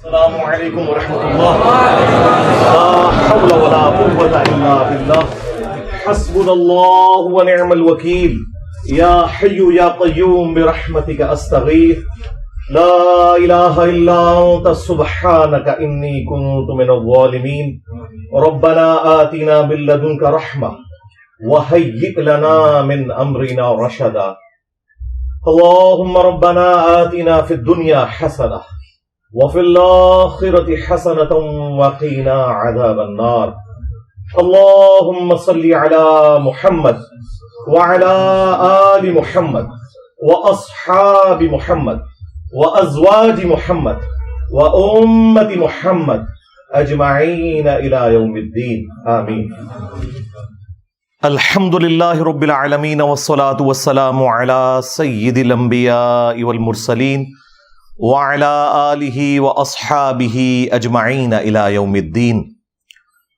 السلام علیکم ورحمۃ اللہ، لا حول ولا قوة الا باللہ، حسبنا اللہ ونعم الوکیل، یا حی یا قیوم برحمتک استغیث، لا الہ الا انت سبحانک انی کنت من الظالمین، ربنا آتنا من لدنک رحمہ وہیئ لنا من امرنا رشدا، اللہم ربنا آتنا فی الدنیا حسنہ وفي الآخرة حسنة وقنا عذاب النار، اللهم صل على محمد وعلى آل محمد وأصحاب محمد وأزواج محمد وأمة محمد أجمعين إلى يوم الدين آمين۔ الحمد لله رب العالمين والصلاة والسلام على سيد الأنبياء والمرسلين وعلى آلہ واصحابہ اجمعین الی یوم الدین۔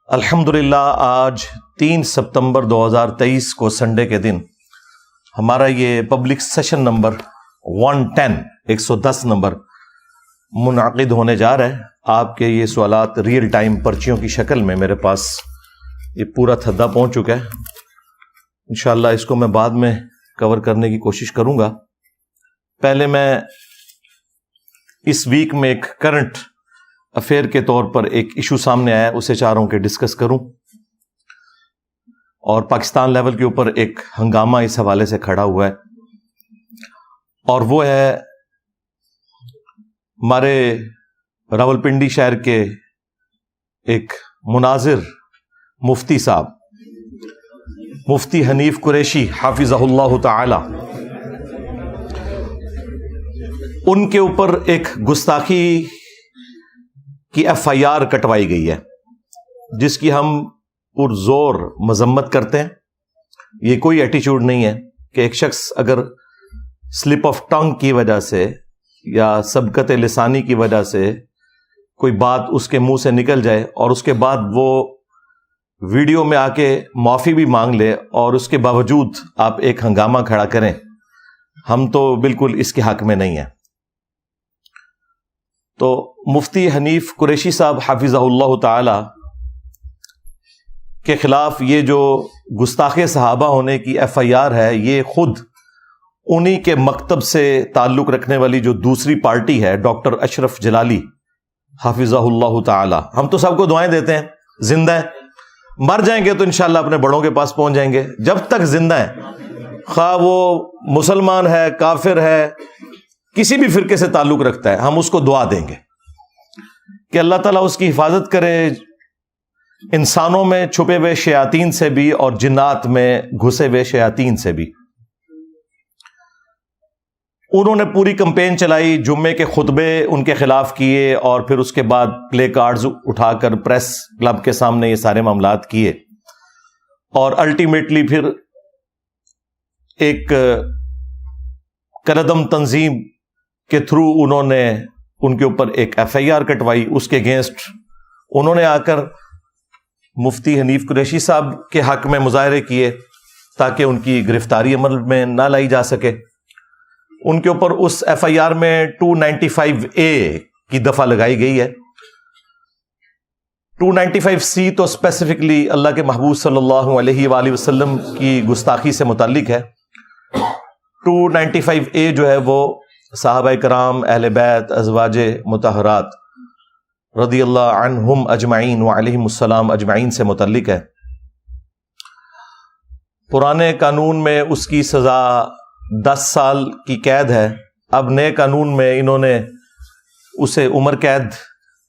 الحمدللہ آج 3 ستمبر 2023 کو سنڈے کے دن ہمارا یہ پبلک سیشن نمبر 110 نمبر منعقد ہونے جا رہا ہے۔ آپ کے یہ سوالات ریئل ٹائم پرچیوں کی شکل میں میرے پاس یہ پورا تھدا پہنچ چکا ہے، انشاءاللہ اس کو میں بعد میں کور کرنے کی کوشش کروں گا۔ پہلے میں اس ویک میں ایک کرنٹ افیئر کے طور پر ایک ایشو سامنے آیا، اسے چاہ رہا ہوں کہ ڈسکس کروں، اور پاکستان لیول کے اوپر ایک ہنگامہ اس حوالے سے کھڑا ہوا ہے، اور وہ ہے ہمارے راولپنڈی شہر کے ایک مناظر مفتی صاحب، مفتی حنیف قریشی حافظہ اللہ تعالی، ان کے اوپر ایک گستاخی کی ایف آئی آر کٹوائی گئی ہے، جس کی ہم پرزور مذمت کرتے ہیں۔ یہ کوئی ایٹیچیوڈ نہیں ہے کہ ایک شخص اگر سلپ آف ٹنگ کی وجہ سے یا سبقت لسانی کی وجہ سے کوئی بات اس کے منہ سے نکل جائے اور اس کے بعد وہ ویڈیو میں آ کے معافی بھی مانگ لے اور اس کے باوجود آپ ایک ہنگامہ کھڑا کریں، ہم تو بالکل اس کے حق میں نہیں ہیں۔ تو مفتی حنیف قریشی صاحب حافظہ اللہ تعالی کے خلاف یہ جو گستاخ صحابہ ہونے کی ایف آئی آر ہے، یہ خود انہی کے مکتب سے تعلق رکھنے والی جو دوسری پارٹی ہے ڈاکٹر اشرف جلالی حافظہ اللہ تعالی، ہم تو سب کو دعائیں دیتے ہیں، زندہ ہیں، مر جائیں گے تو انشاءاللہ اپنے بڑوں کے پاس پہنچ جائیں گے۔ جب تک زندہ ہیں، خواہ وہ مسلمان ہے، کافر ہے، کسی بھی فرقے سے تعلق رکھتا ہے، ہم اس کو دعا دیں گے کہ اللہ تعالیٰ اس کی حفاظت کرے انسانوں میں چھپے ہوئے شیاطین سے بھی اور جنات میں گھسے ہوئے شیاطین سے بھی۔ انہوں نے پوری کمپین چلائی، جمعے کے خطبے ان کے خلاف کیے، اور پھر اس کے بعد پلے کارڈز اٹھا کر پریس کلب کے سامنے یہ سارے معاملات کیے، اور الٹیمیٹلی پھر ایک کردم تنظیم کے تھرو انہوں نے ان کے اوپر ایک ایف آئی آر کٹوائی، اس کے اگینسٹ انہوں نے آ کر مفتی حنیف قریشی صاحب کے حق میں مظاہرے کیے تاکہ ان کی گرفتاری عمل میں نہ لائی جا سکے۔ ان کے اوپر اس ایف آئی آر میں 295A کی دفعہ لگائی گئی ہے۔ 295C تو اسپیسیفکلی اللہ کے محبوب صلی اللہ علیہ وآلہ وسلم کی گستاخی سے متعلق ہے۔ 295A جو ہے وہ صحابہ کرام، اہل بیت، ازواج مطہرات رضی اللہ عنہم اجمعین وعلیہم السلام اجمعین سے متعلق ہے۔ پرانے قانون میں اس کی سزا 10 سال کی قید ہے، اب نئے قانون میں انہوں نے اسے عمر قید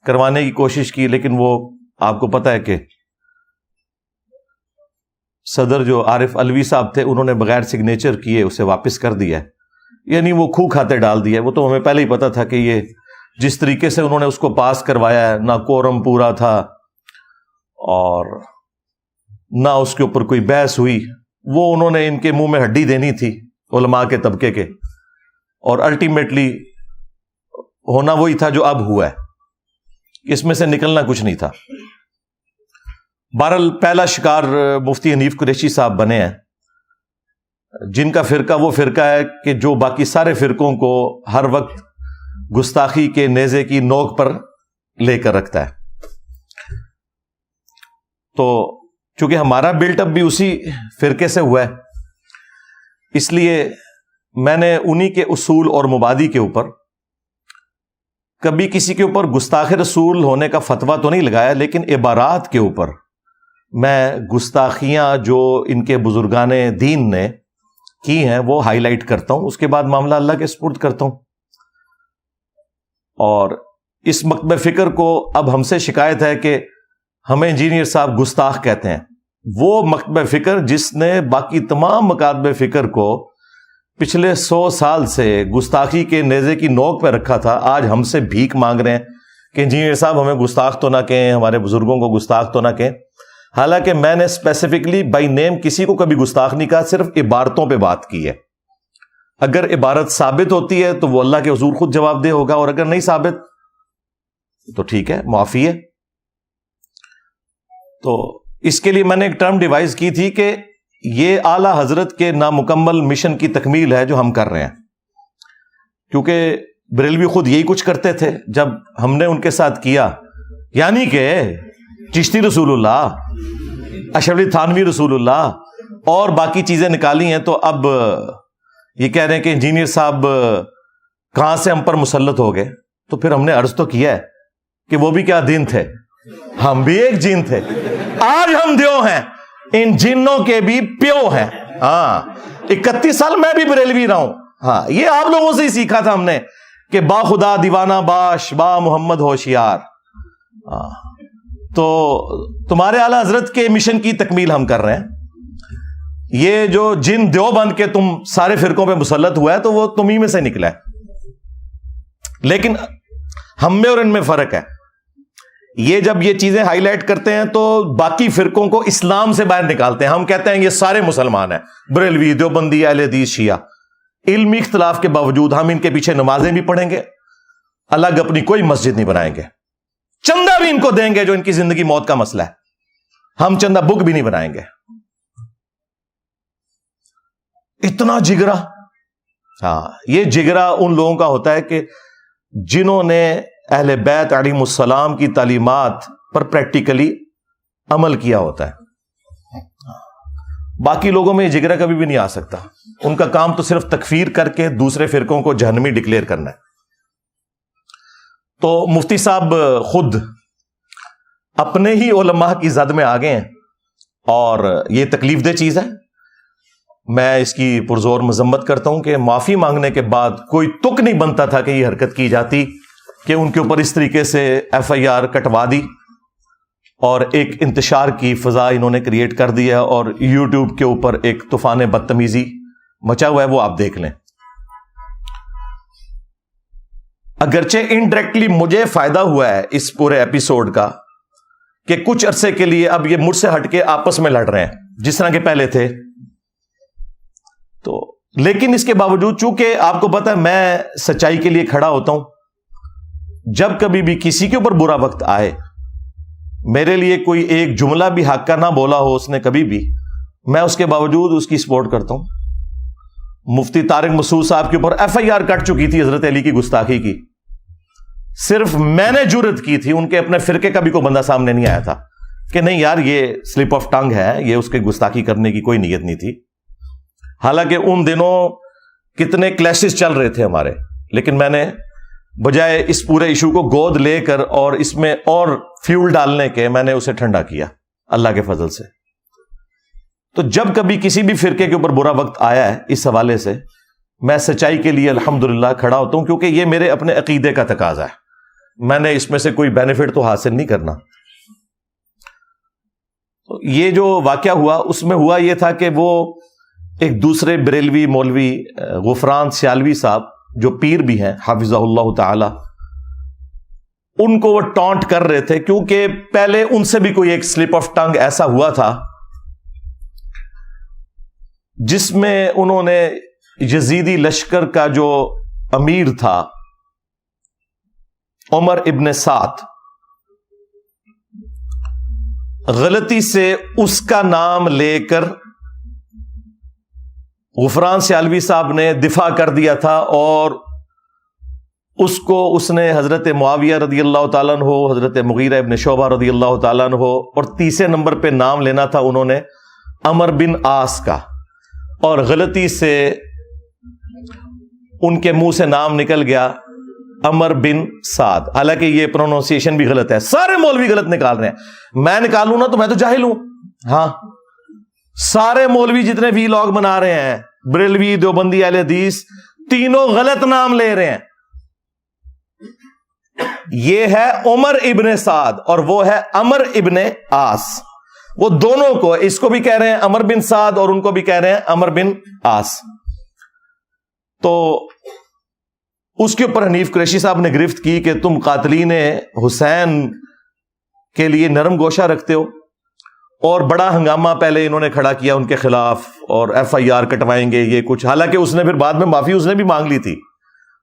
کروانے کی کوشش کی، لیکن وہ آپ کو پتہ ہے کہ صدر جو عارف علوی صاحب تھے، انہوں نے بغیر سگنیچر کیے اسے واپس کر دیا ہے، یعنی وہ کھو کھاتے ڈال دیا ہے۔ وہ تو ہمیں پہلے ہی پتا تھا کہ یہ جس طریقے سے انہوں نے اس کو پاس کروایا ہے، نہ کورم پورا تھا اور نہ اس کے اوپر کوئی بحث ہوئی، وہ انہوں نے ان کے منہ میں ہڈی دینی تھی علماء کے طبقے کے، اور الٹیمیٹلی ہونا وہی تھا جو اب ہوا ہے، اس میں سے نکلنا کچھ نہیں تھا۔ بہرحال پہلا شکار مفتی حنیف قریشی صاحب بنے ہیں، جن کا فرقہ وہ فرقہ ہے کہ جو باقی سارے فرقوں کو ہر وقت گستاخی کے نیزے کی نوک پر لے کر رکھتا ہے. تو چونکہ ہمارا بلٹ اپ بھی اسی فرقے سے ہوا ہے، اس لیے میں نے انہی کے اصول اور مبادی کے اوپر کبھی کسی کے اوپر گستاخ رسول ہونے کا فتویٰ تو نہیں لگایا، لیکن عبارات کے اوپر میں گستاخیاں جو ان کے بزرگان دین نے کی ہیں وہ ہائی لائٹ کرتا ہوں، اس کے بعد معاملہ اللہ کے سپرد کرتا ہوں. اور اس مکتب فکر کو اب ہم سے شکایت ہے کہ ہمیں انجینئر صاحب گستاخ کہتے ہیں. وہ مکتب فکر جس نے باقی تمام مکاتب فکر کو پچھلے 100 سال سے گستاخی کے نیزے کی نوک پہ رکھا تھا، آج ہم سے بھیک مانگ رہے ہیں کہ انجینئر صاحب ہمیں گستاخ تو نہ کہیں، ہمارے بزرگوں کو گستاخ تو نہ کہیں. حالانکہ میں نے اسپیسیفکلی بائی نیم کسی کو کبھی گستاخ نہیں کہا، صرف عبارتوں پہ بات کی ہے. اگر عبارت ثابت ہوتی ہے تو وہ اللہ کے حضور خود جواب دہ ہوگا، اور اگر نہیں ثابت تو ٹھیک ہے، معافی ہے. تو اس کے لیے میں نے ایک ٹرم ڈیوائز کی تھی کہ یہ اعلی حضرت کے نامکمل مشن کی تکمیل ہے جو ہم کر رہے ہیں. کیونکہ بریلوی خود یہی کچھ کرتے تھے جب ہم نے ان کے ساتھ کیا، یعنی کہ چشتی رسول اللہ، اشرف علی تھانوی رسول اللہ اور باقی چیزیں نکالی ہیں. تو اب یہ کہہ رہے ہیں کہ انجینئر صاحب کہاں سے ہم پر مسلط ہو گئے. تو پھر ہم نے عرض تو کیا ہے کہ وہ بھی کیا دین تھے، ہم بھی ایک جین تھے. آج ہم دیو ہیں، ان جنوں کے بھی پیو ہیں. ہاں 31 سال میں بھی بریلوی رہا ہوں. ہاں یہ آپ لوگوں سے ہی سیکھا تھا ہم نے کہ با خدا دیوانہ باش، با محمد ہوشیار. تو تمہارے اعلی حضرت کے مشن کی تکمیل ہم کر رہے ہیں. یہ جو جن دیوبند کے تم سارے فرقوں پہ مسلط ہوا ہے تو وہ تم ہی میں سے نکلا ہے. لیکن ہم میں اور ان میں فرق ہے. یہ جب یہ چیزیں ہائی لائٹ کرتے ہیں تو باقی فرقوں کو اسلام سے باہر نکالتے ہیں. ہم کہتے ہیں یہ سارے مسلمان ہیں، بریلوی، دیوبندی، اہل حدیث، شیعہ. علمی اختلاف کے باوجود ہم ان کے پیچھے نمازیں بھی پڑھیں گے، الگ اپنی کوئی مسجد نہیں بنائیں گے، چندہ بھی ان کو دیں گے جو ان کی زندگی موت کا مسئلہ ہے. ہم چندہ بک بھی نہیں بنائیں گے. اتنا جگرا. ہاں یہ جگرا ان لوگوں کا ہوتا ہے کہ جنہوں نے اہل بیت علیہم السلام کی تعلیمات پر پریکٹیکلی عمل کیا ہوتا ہے. باقی لوگوں میں یہ جگرا کبھی بھی نہیں آ سکتا. ان کا کام تو صرف تکفیر کر کے دوسرے فرقوں کو جہنمی ڈکلیئر کرنا ہے. تو مفتی صاحب خود اپنے ہی علماء کی زد میں آ گئے ہیں اور یہ تکلیف دہ چیز ہے. میں اس کی پرزور مذمت کرتا ہوں کہ معافی مانگنے کے بعد کوئی تک نہیں بنتا تھا کہ یہ حرکت کی جاتی کہ ان کے اوپر اس طریقے سے FIR کٹوا دی اور ایک انتشار کی فضا انہوں نے کریٹ کر دی ہے اور YouTube کے اوپر ایک طوفان بدتمیزی مچا ہوا ہے. وہ آپ دیکھ لیں. اگرچہ انڈائریکٹلی مجھے فائدہ ہوا ہے اس پورے ایپیسوڈ کا کہ کچھ عرصے کے لیے اب یہ مجھ سے ہٹ کے آپس میں لڑ رہے ہیں جس طرح کے پہلے تھے. تو لیکن اس کے باوجود چونکہ آپ کو پتا ہے میں سچائی کے لیے کھڑا ہوتا ہوں. جب کبھی بھی کسی کے اوپر برا وقت آئے، میرے لیے کوئی ایک جملہ بھی حق کا نہ بولا ہو اس نے کبھی بھی، میں اس کے باوجود اس کی سپورٹ کرتا ہوں. مفتی طارق مسعود صاحب کے اوپر FIR کٹ چکی تھی حضرت علی کی گستاخی کی. صرف میں نے جرأت کی تھی، ان کے اپنے فرقے کا بھی کوئی بندہ سامنے نہیں آیا تھا کہ نہیں یار یہ سلپ آف ٹنگ ہے، یہ اس کے گستاخی کرنے کی کوئی نیت نہیں تھی. حالانکہ ان دنوں کتنے کلیشز چل رہے تھے ہمارے، لیکن میں نے بجائے اس پورے ایشو کو گود لے کر اور اس میں اور فیول ڈالنے کے میں نے اسے ٹھنڈا کیا اللہ کے فضل سے. تو جب کبھی کسی بھی فرقے کے اوپر برا وقت آیا ہے اس حوالے سے، میں سچائی کے لیے الحمدللہ کھڑا ہوتا ہوں کیونکہ یہ میرے اپنے عقیدے کا تقاضا ہے. میں نے اس میں سے کوئی بینیفٹ تو حاصل نہیں کرنا. تو یہ جو واقعہ ہوا اس میں ہوا یہ تھا کہ وہ ایک دوسرے بریلوی مولوی غفران سیالوی صاحب جو پیر بھی ہیں حافظہ اللہ تعالی، ان کو وہ ٹانٹ کر رہے تھے کیونکہ پہلے ان سے بھی کوئی ایک سلپ آف ٹنگ ایسا ہوا تھا جس میں انہوں نے یزیدی لشکر کا جو امیر تھا عمر ابن سعد، غلطی سے اس کا نام لے کر غفران سیالوی صاحب نے دفاع کر دیا تھا اور اس کو اس نے حضرت معاویہ رضی اللہ تعالیٰ عنہ، حضرت مغیرہ ابن شعبہ رضی اللہ تعالیٰ عنہ، اور تیسرے نمبر پہ نام لینا تھا انہوں نے عمر بن عاص کا، اور غلطی سے ان کے منہ سے نام نکل گیا عمر بن سعد، حالانکہ یہ پروننسیشن بھی غلط ہے، سارے مولوی غلط نکال رہے ہیں، میں نکالوں نا تو میں تو جاہل ہوں، ہاں سارے مولوی جتنے وی لاگ بنا رہے ہیں، بریلوی، دیوبندی، اہل حدیث، تینوں غلط نام لے رہے ہیں۔ یہ ہے عمر ابن سعد اور وہ ہے عمر ابن عاص، وہ دونوں کو، اس کو بھی کہہ رہے ہیں عمر بن سعد اور ان کو بھی کہہ رہے ہیں عمر بن عاص۔ تو اس کے اوپر حنیف قریشی صاحب نے گرفت کی کہ تم قاتلین حسین کے لیے نرم گوشہ رکھتے ہو، اور بڑا ہنگامہ پہلے انہوں نے کھڑا کیا ان کے خلاف، اور ایف آئی آر کٹوائیں گے یہ کچھ، حالانکہ اس نے پھر بعد میں معافی اس نے بھی مانگ لی تھی،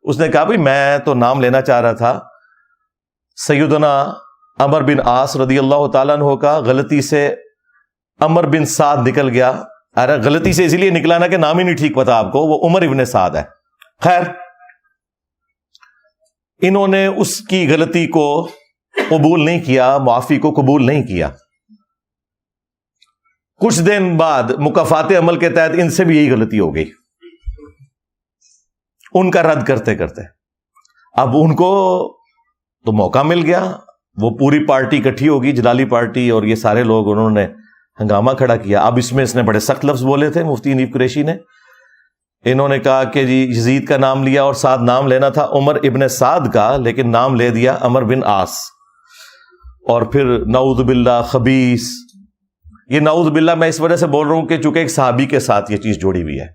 اس نے کہا بھائی میں تو نام لینا چاہ رہا تھا سیدنا عمر بن عاص رضی اللہ تعالیٰ عنہ کا، غلطی سے عمر بن سعد نکل گیا، ارے غلطی سے اسی لیے نکلا نا کہ نام ہی نہیں ٹھیک پتا آپ کو، وہ عمر ابن سعد ہے۔ خیر، انہوں نے اس کی غلطی کو قبول نہیں کیا، معافی کو قبول نہیں کیا۔ کچھ دن بعد مکافات عمل کے تحت ان سے بھی یہی غلطی ہو گئی، ان کا رد کرتے کرتے اب ان کو تو موقع مل گیا، وہ پوری پارٹی اکٹھی ہوگی، جلالی پارٹی، اور یہ سارے لوگ انہوں نے ہنگامہ کھڑا کیا۔ اب اس میں اس نے بڑے سخت لفظ بولے تھے مفتی حنیف قریشی نے، انہوں نے کہا کہ جی یزید کا نام لیا اور ساتھ نام لینا تھا عمر ابن سعد کا، لیکن نام لے دیا عمر بن عاص، اور پھر نعوذ باللہ خبیث، یہ نعوذ باللہ میں اس وجہ سے بول رہا ہوں کہ چونکہ ایک صحابی کے ساتھ یہ چیز جوڑی ہوئی ہے،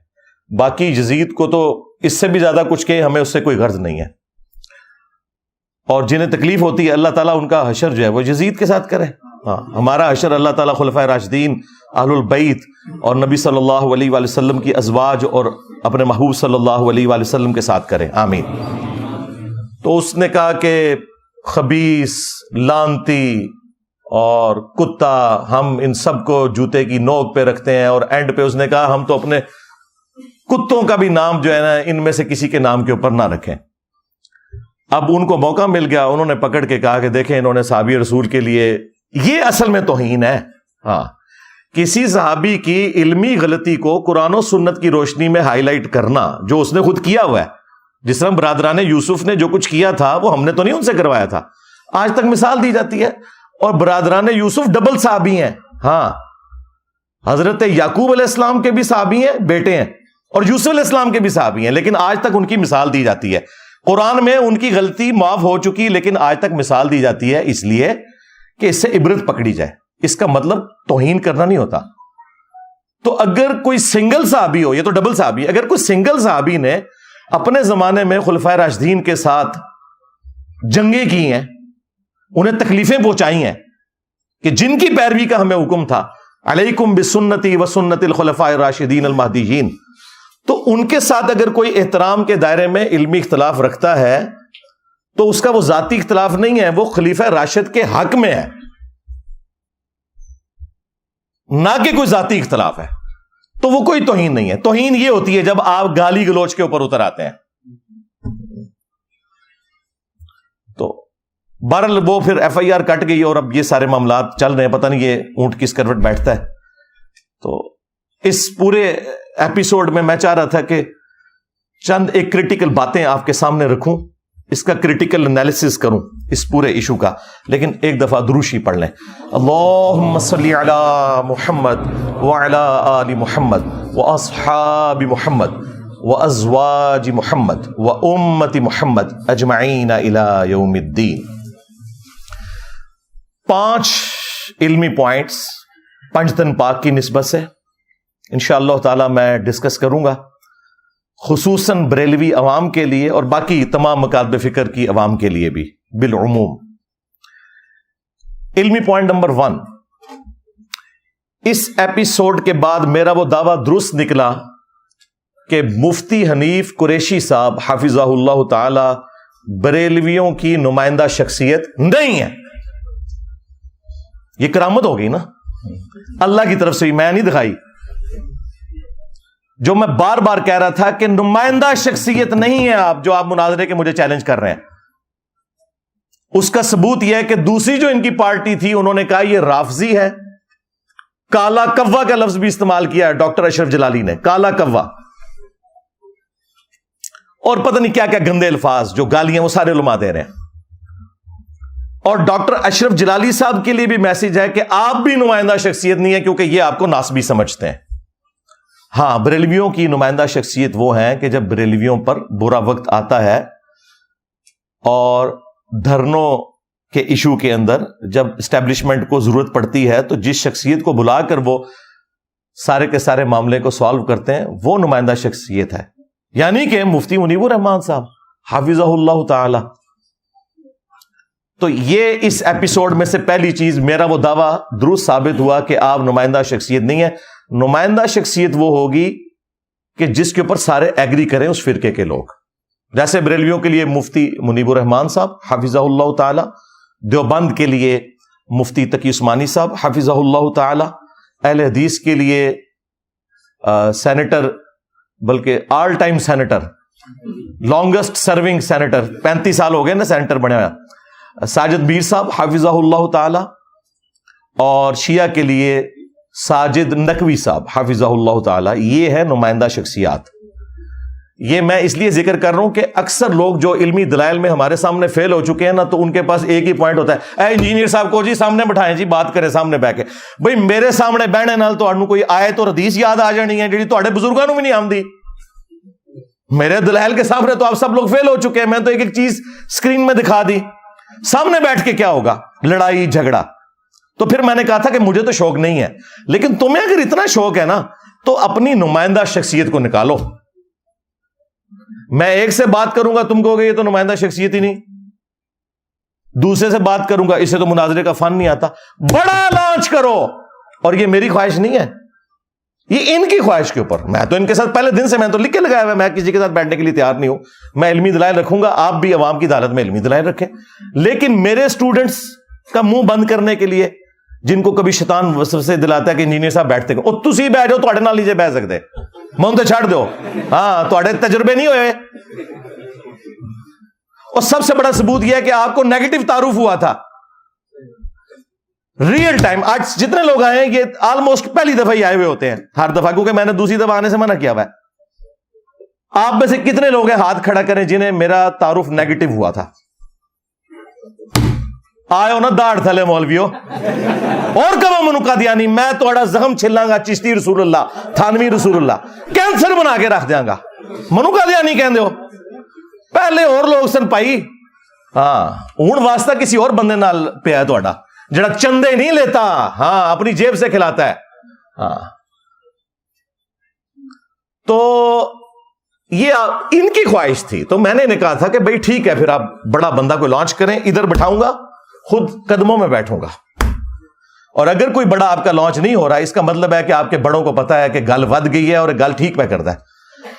باقی یزید کو تو اس سے بھی زیادہ کچھ کہ ہمیں اس سے کوئی غرض نہیں ہے، اور جنہیں تکلیف ہوتی ہے اللہ تعالیٰ ان کا حشر جو ہے وہ یزید کے ساتھ کرے، ہاں ہمارا حشر اللہ تعالیٰ خلفائے راشدین، اہل البیت اور نبی صلی اللہ علیہ وآلہ وسلم کی ازواج اور اپنے محبوب صلی اللہ علیہ وآلہ وسلم کے ساتھ کرے، آمین۔ تو اس نے کہا کہ خبیث، لعنتی اور کتا، ہم ان سب کو جوتے کی نوک پہ رکھتے ہیں، اور اینڈ پہ اس نے کہا ہم تو اپنے کتوں کا بھی نام جو ہے نا ان میں سے کسی کے نام کے اوپر نہ رکھیں۔ اب ان کو موقع مل گیا، انہوں نے پکڑ کے کہا کہ دیکھیں انہوں نے صحابی رسول کے لیے، یہ اصل میں توہین ہے، ہاں کسی صحابی کی علمی غلطی کو قرآن و سنت کی روشنی میں ہائی لائٹ کرنا، جو اس نے خود کیا ہوا ہے، جس طرح برادران یوسف نے جو کچھ کیا تھا وہ ہم نے تو نہیں ان سے کروایا تھا، آج تک مثال دی جاتی ہے، اور برادران یوسف ڈبل صحابی ہیں، ہاں حضرت یعقوب علیہ السلام کے بھی صحابی ہیں، بیٹے ہیں، اور یوسف علیہ السلام کے بھی صحابی ہیں، لیکن آج تک ان کی مثال دی جاتی ہے، قرآن میں ان کی غلطی معاف ہو چکی، لیکن آج تک مثال دی جاتی ہے، اس لیے کہ اس سے عبرت پکڑی جائے، اس کا مطلب توہین کرنا نہیں ہوتا۔ تو اگر کوئی سنگل صحابی ہو، یہ تو ڈبل صحابی، اگر کوئی سنگل صحابی نے اپنے زمانے میں خلفائے راشدین کے ساتھ جنگیں کی ہیں، انہیں تکلیفیں پہنچائی ہیں، کہ جن کی پیروی کا ہمیں حکم تھا، علیکم بسنتی وسنت الخلفاء الراشدین المہدیین، تو ان کے ساتھ اگر کوئی احترام کے دائرے میں علمی اختلاف رکھتا ہے تو اس کا وہ ذاتی اختلاف نہیں ہے، وہ خلیفہ راشد کے حق میں ہے، نہ کہ کوئی ذاتی اختلاف ہے، تو وہ کوئی توہین نہیں ہے۔ توہین یہ ہوتی ہے جب آپ گالی گلوچ کے اوپر اتر آتے ہیں۔ تو بہرحال وہ پھر ایف آئی آر کٹ گئی، اور اب یہ سارے معاملات چل رہے ہیں، پتہ نہیں یہ اونٹ کس کروٹ بیٹھتا ہے۔ تو اس پورے ایپیسوڈ میں چاہ رہا تھا کہ چند ایک کریٹیکل باتیں آپ کے سامنے رکھوں، اس کا کریٹیکل انالیسس کروں اس پورے ایشو کا، لیکن ایک دفعہ دروشی پڑھ لیں۔ اللہم صلی علی محمد وعلی آل محمد واصحاب محمد وازواج محمد وامت محمد اجمعین الی یوم الدین۔ 5 علمی پوائنٹس پنجتن پاک کی نسبت سے انشاءاللہ تعالی میں ڈسکس کروں گا، خصوصاً بریلوی عوام کے لیے اور باقی تمام مکاتب فکر کی عوام کے لیے بھی بالعموم۔ علمی پوائنٹ نمبر 1، اس ایپیسوڈ کے بعد میرا وہ دعویٰ درست نکلا کہ مفتی حنیف قریشی صاحب حافظہ اللہ تعالی بریلویوں کی نمائندہ شخصیت نہیں ہے۔ یہ کرامت ہو گئی نا، اللہ کی طرف سے، میں نہیں دکھائی، جو میں بار بار کہہ رہا تھا کہ نمائندہ شخصیت نہیں ہے آپ جو آپ مناظرے کے مجھے چیلنج کر رہے ہیں. اس کا ثبوت یہ ہے کہ دوسری جو ان کی پارٹی تھی انہوں نے کہا یہ رافضی ہے. کالا کوا کا لفظ بھی استعمال کیا ہے ڈاکٹر اشرف جلالی نے, کالا کوا, اور پتہ نہیں کیا کیا گندے الفاظ جو گالیاں وہ سارے علماء دے رہے ہیں. اور ڈاکٹر اشرف جلالی صاحب کے لیے بھی میسج ہے کہ آپ بھی نمائندہ شخصیت نہیں ہے کیونکہ یہ آپ کو ناسبی سمجھتے ہیں. ہاں, بریلویوں کی نمائندہ شخصیت وہ ہیں کہ جب بریلویوں پر برا وقت آتا ہے اور دھرنوں کے ایشو کے اندر جب اسٹیبلشمنٹ کو ضرورت پڑتی ہے تو جس شخصیت کو بلا کر وہ سارے کے سارے معاملے کو سالو کرتے ہیں وہ نمائندہ شخصیت ہے. یعنی کہ مفتی منیب الرحمان صاحب حافظہ اللہ تعالی. تو یہ اس ایپیسوڈ میں سے پہلی چیز, میرا وہ دعویٰ درست ثابت ہوا کہ آپ نمائندہ شخصیت نہیں ہے. نمائندہ شخصیت وہ ہوگی کہ جس کے اوپر سارے ایگری کریں اس فرقے کے لوگ. جیسے بریلویوں کے لیے مفتی منیب الرحمان صاحب حافظہ اللہ تعالی, دیوبند کے لیے مفتی تقی عثمانی صاحب حافظہ اللہ تعالی, اہل حدیث کے لیے سینیٹر, بلکہ all time senator, longest serving senator, 35 سال ہو گئے نا سینیٹر بنے ہوا, ساجد میر صاحب حافظہ اللہ تعالی, اور شیعہ کے لیے ساجد نقوی صاحب حافظہ اللہ تعالی. یہ ہے نمائندہ شخصیات. یہ میں اس لیے ذکر کر رہا ہوں کہ اکثر لوگ جو علمی دلائل میں ہمارے سامنے فیل ہو چکے ہیں نا, تو ان کے پاس ایک ہی پوائنٹ ہوتا ہے, اے انجینئر صاحب کو جی سامنے بٹھائیں جی, بات کریں سامنے بیٹھ کے. بھئی میرے سامنے بہنے نال تہاڈوں کوئی آیت اور حدیث یاد آ جانی ہے جڑی تہاڈے بزرگاں نوں بھی نہیں آندی. میرے دلائل کے سامنے تو آپ سب لوگ فیل ہو چکے ہیں. میں تو ایک ایک چیز اسکرین میں دکھا دی, سامنے بیٹھ کے کیا ہوگا, لڑائی جھگڑا. تو پھر میں نے کہا تھا کہ مجھے تو شوق نہیں ہے, لیکن تمہیں اگر اتنا شوق ہے نا تو اپنی نمائندہ شخصیت کو نکالو. میں ایک سے بات کروں گا تم کہو گے یہ تو نمائندہ شخصیت ہی نہیں, دوسرے سے بات کروں گا اسے تو مناظرے کا فن نہیں آتا. بڑا لانچ کرو. اور یہ میری خواہش نہیں ہے, یہ ان کی خواہش کے اوپر. میں تو ان کے ساتھ پہلے دن سے میں تو لکھ کے لگایا ہوا, میں کسی کے ساتھ بیٹھنے کے لیے تیار نہیں ہوں. میں علمی دلائل رکھوں گا, آپ بھی عوام کی عدالت میں علمی دلائل رکھیں, لیکن میرے اسٹوڈنٹس کا منہ بند کرنے کے لیے جن کو کبھی شیطان وسوسے دلاتا ہے کہ انجینئر صاحب بیٹھتے ہیں, اور تسی بیٹھ جاؤ تواڈے نال نہیں جے بیٹھ سکتے, من تے چھڑ دو. ہاں تواڈے تجربے نہیں ہوئے. اور سب سے بڑا ثبوت یہ ہے کہ آپ کو نیگیٹو تعارف ہوا تھا ریئل ٹائم. آج جتنے لوگ آئے ہیں یہ آلموسٹ پہلی دفعہ ہی آئے ہوئے ہوتے ہیں ہر دفعہ, کیونکہ میں نے دوسری دفعہ آنے سے منع کیا ہوا ہے. آپ میں سے کتنے لوگ ہیں ہاتھ کھڑا کریں جنہیں میرا تعارف نیگیٹو ہوا تھا؟ آئے ہو نا داڑھ تھلے مولویو, اور کبھی منو قادیانی میں تھوڑا زخم چھلاں گا, چشتی رسول اللہ, تھانوی رسول اللہ, کینسر بنا کے رکھ دیاں گا. منو قادیانی کہندے ہو, پہلے اور لوگ سن پائی. ہاں ہوں واسطہ کسی اور بندے نال پیا ہے تھوڑا, جڑا چندے نہیں لیتا, ہاں اپنی جیب سے کھلاتا ہے. ہاں تو یہ ان کی خواہش تھی. تو میں نے کہا تھا کہ بھئی ٹھیک ہے, پھر آپ بڑا بندہ کو لانچ کریں, ادھر بٹھاؤں گا, خود قدموں میں بیٹھوں گا. اور اگر کوئی بڑا آپ کا لانچ نہیں ہو رہا, اس کا مطلب ہے کہ آپ کے بڑوں کو پتا ہے کہ گل ود گئی ہے اور گل ٹھیک پہ کرتا ہے.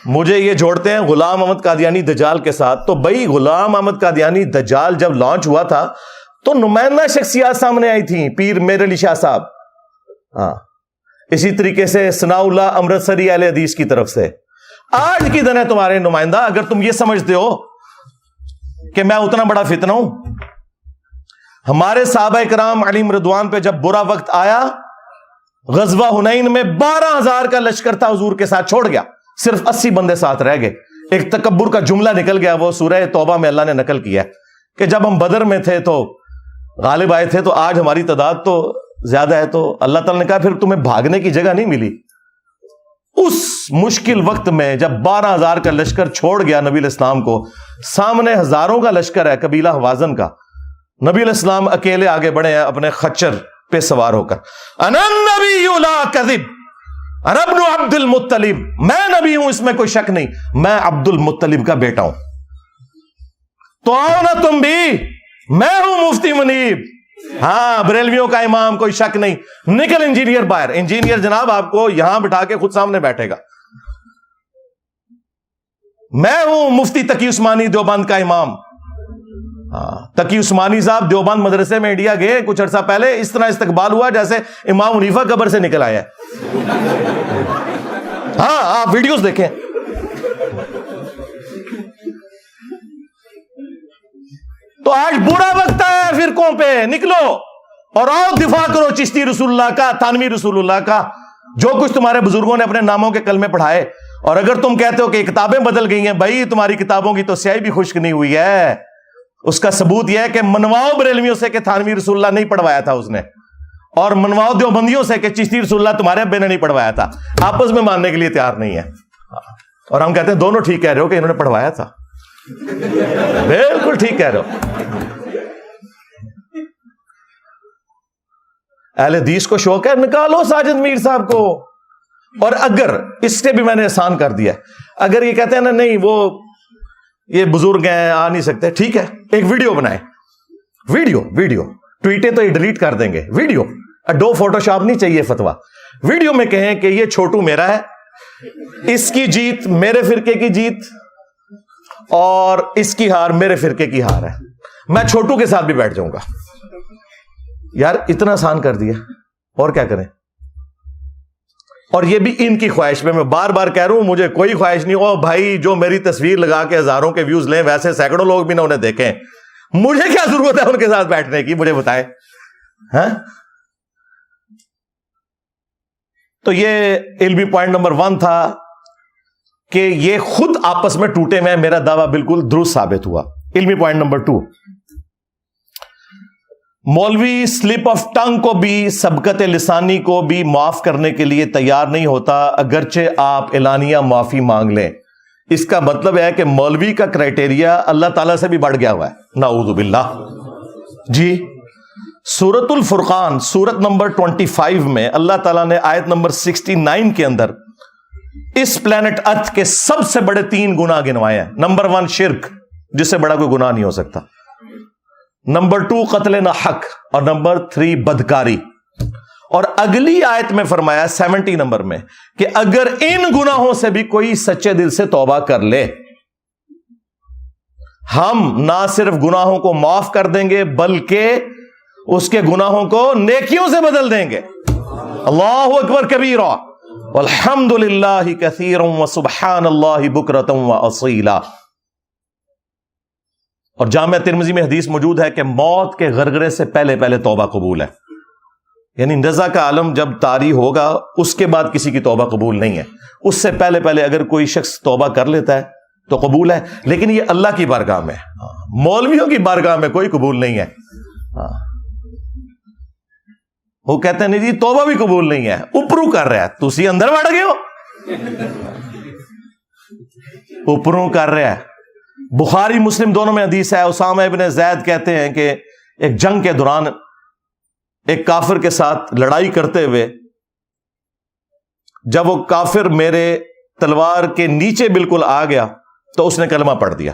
مجھے یہ جوڑتے ہیں غلام احمد قادیانی دجال کے ساتھ. تو بھائی غلام احمد قادیانی دجال جب لانچ ہوا تھا تو نمائندہ شخصیات سامنے آئی تھیں, پیر میر علی شاہ صاحب, ہاں اسی طریقے سے ثناء اللہ امرتسری اہل حدیث کی طرف سے. آج کی دن ہے تمہارے نمائندہ, اگر تم یہ سمجھتے ہو کہ میں اتنا بڑا فتنہ ہوں. ہمارے صحابہ کرام علیہم رضوان پہ جب برا وقت آیا, غزوہ حنین میں 12,000 کا لشکر تھا حضور کے ساتھ, چھوڑ گیا, صرف 80 بندے ساتھ رہ گئے. ایک تکبر کا جملہ نکل گیا, وہ سورہ توبہ میں اللہ نے نقل کیا کہ جب ہم بدر میں تھے تو غالب آئے تھے, تو آج ہماری تعداد تو زیادہ ہے. تو اللہ تعالیٰ نے کہا پھر تمہیں بھاگنے کی جگہ نہیں ملی. اس مشکل وقت میں جب 12,000 کا لشکر چھوڑ گیا نبی علیہ السلام کو, سامنے ہزاروں کا لشکر ہے قبیلہ حوازن کا, نبی علیہ السلام اکیلے آگے بڑھے ہیں اپنے خچر پہ سوار ہو کر. انا النبی لا کذب انا ابن عبد المطلب, میں نبی ہوں اس میں کوئی شک نہیں, میں عبد المطلب کا بیٹا ہوں. تو آؤ نا تم بھی, میں ہوں مفتی منیب, ہاں بریلویوں کا امام, کوئی شک نہیں. نکل انجینئر باہر. انجینئر جناب آپ کو یہاں بٹھا کے خود سامنے بیٹھے گا. میں ہوں مفتی تقی عثمانی دیوبند کا امام. ہاں تقی عثمانی صاحب دیوبند مدرسے میں انڈیا گئے کچھ عرصہ پہلے, اس طرح استقبال ہوا جیسے امام حنیفہ قبر سے نکل آیا ہے. ہاں آپ ویڈیوز دیکھیں. تو آج برا وقت ہے فرقوں پہ، نکلو اور آؤ دفاع کرو چشتی رسول اللہ کا، تھانوی رسول اللہ کا، جو کچھ تمہارے بزرگوں نے اپنے ناموں کے کلمے پڑھائے. اور اگر تم کہتے ہو کہ کتابیں بدل گئی ہیں، بھائی تمہاری کتابوں کی تو سیاہی بھی خشک نہیں ہوئی ہے. اس کا ثبوت یہ ہے کہ منواؤ بریلویوں سے کہ تھانوی رسول اللہ نہیں پڑھوایا تھا اس نے، اور منواؤ دیوبندیوں سے کہ چشتی رسول اللہ تمہارے ابے نے نہیں پڑھوایا تھا. آپس میں ماننے کے لیے تیار نہیں ہے. اور ہم کہتے ہیں دونوں ٹھیک کہہ رہے ہو کہ انہوں نے پڑھوایا تھا. بالکل ٹھیک کہہ رہے ہو. اہل حدیث کو شوق ہے، نکالو ساجد میر صاحب کو. اور اگر اس سے بھی میں نے احسان کر دیا، اگر یہ کہتے ہیں نا نہیں وہ یہ بزرگ ہیں آ نہیں سکتے، ٹھیک ہے ایک ویڈیو بنائیں. ویڈیو ٹویٹیں تو یہ ڈیلیٹ کر دیں گے. ویڈیو اڈو فوٹو شاپ نہیں چاہیے فتوا. ویڈیو میں کہیں کہ یہ چھوٹو میرا ہے، اس کی جیت میرے فرقے کی جیت، اور اس کی ہار میرے فرقے کی ہار ہے. میں چھوٹو کے ساتھ بھی بیٹھ جاؤں گا. یار اتنا آسان کر دیا، اور کیا کریں. اور یہ بھی ان کی خواہش میں بار بار کہہ رہا ہوں، مجھے کوئی خواہش نہیں. او بھائی جو میری تصویر لگا کے ہزاروں کے ویوز لیں، ویسے سینکڑوں لوگ بھی نہ انہیں دیکھیں. مجھے کیا ضرورت ہے ان کے ساتھ بیٹھنے کی، مجھے بتائیں. ہاں تو یہ علمی پوائنٹ نمبر 1 تھا کہ یہ خود آپس میں ٹوٹے میں میرا دعویٰ بالکل درست ثابت ہوا. علمی پوائنٹ نمبر 2، مولوی سلپ آف ٹنگ کو بھی، سبقت لسانی کو بھی معاف کرنے کے لیے تیار نہیں ہوتا اگرچہ آپ اعلانیہ معافی مانگ لیں. اس کا مطلب ہے کہ مولوی کا کرائٹیریا اللہ تعالیٰ سے بھی بڑھ گیا ہوا ہے، نعوذ باللہ. جی سورۃ الفرقان سورت نمبر 25 میں اللہ تعالیٰ نے آیت نمبر 69 کے اندر اس پلانٹ ارتھ کے سب سے بڑے 3 گناہ گنوائے ہیں. نمبر 1 شرک، جس سے بڑا کوئی گناہ نہیں ہو سکتا. نمبر 2 قتل نہ حق، اور نمبر 3 بدکاری. اور اگلی آیت میں فرمایا 70 نمبر میں کہ اگر ان گناہوں سے بھی کوئی سچے دل سے توبہ کر لے، ہم نہ صرف گناہوں کو معاف کر دیں گے بلکہ اس کے گناہوں کو نیکیوں سے بدل دیں گے. اللہ اکبر کبیرا والحمد للہ کثیرا وسبحان اللہ بکرۃ واصیلا. اور جامعہ ترمذی میں حدیث موجود ہے کہ موت کے غرغرے سے پہلے توبہ قبول ہے. یعنی نزع کا عالم جب طاری ہوگا اس کے بعد کسی کی توبہ قبول نہیں ہے. اس سے پہلے اگر کوئی شخص توبہ کر لیتا ہے تو قبول ہے، لیکن یہ اللہ کی بارگاہ میں، مولویوں کی بارگاہ میں کوئی قبول نہیں ہے. وہ کہتے ہیں نہیں جی توبہ بھی قبول نہیں ہے، اوپروں کر رہا ہے، تسی اندر بڑھ گئے ہو، اوپروں کر رہا ہے. بخاری مسلم دونوں میں حدیث ہے، اسامہ ابن زید کہتے ہیں کہ ایک جنگ کے دوران ایک کافر کے ساتھ لڑائی کرتے ہوئے جب وہ کافر میرے تلوار کے نیچے بالکل آ گیا تو اس نے کلمہ پڑھ دیا.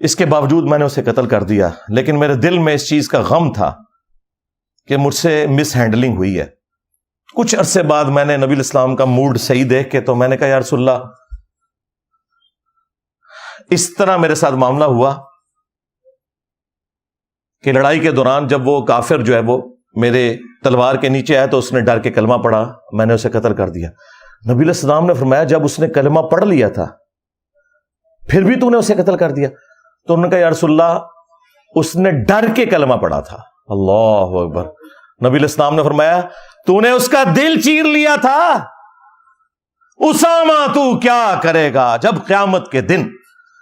اس کے باوجود میں نے اسے قتل کر دیا، لیکن میرے دل میں اس چیز کا غم تھا کہ مجھ سے مس ہینڈلنگ ہوئی ہے. کچھ عرصے بعد میں نے نبی الاسلام کا موڈ صحیح دیکھ کے تو میں نے کہا یا رسول اللہ اس طرح میرے ساتھ معاملہ ہوا کہ لڑائی کے دوران جب وہ کافر جو ہے وہ میرے تلوار کے نیچے آیا تو اس نے ڈر کے کلمہ پڑھا، میں نے اسے قتل کر دیا. نبی علیہ السلام نے فرمایا جب اس نے کلمہ پڑھ لیا تھا پھر بھی تو نے اسے قتل کر دیا؟ تو انہوں نے کہا یا رسول اللہ اس نے ڈر کے کلمہ پڑھا تھا. اللہ اکبر. نبی علیہ السلام نے فرمایا تو نے اس کا دل چیر لیا تھا. اسامہ تو کیا کرے گا جب قیامت کے دن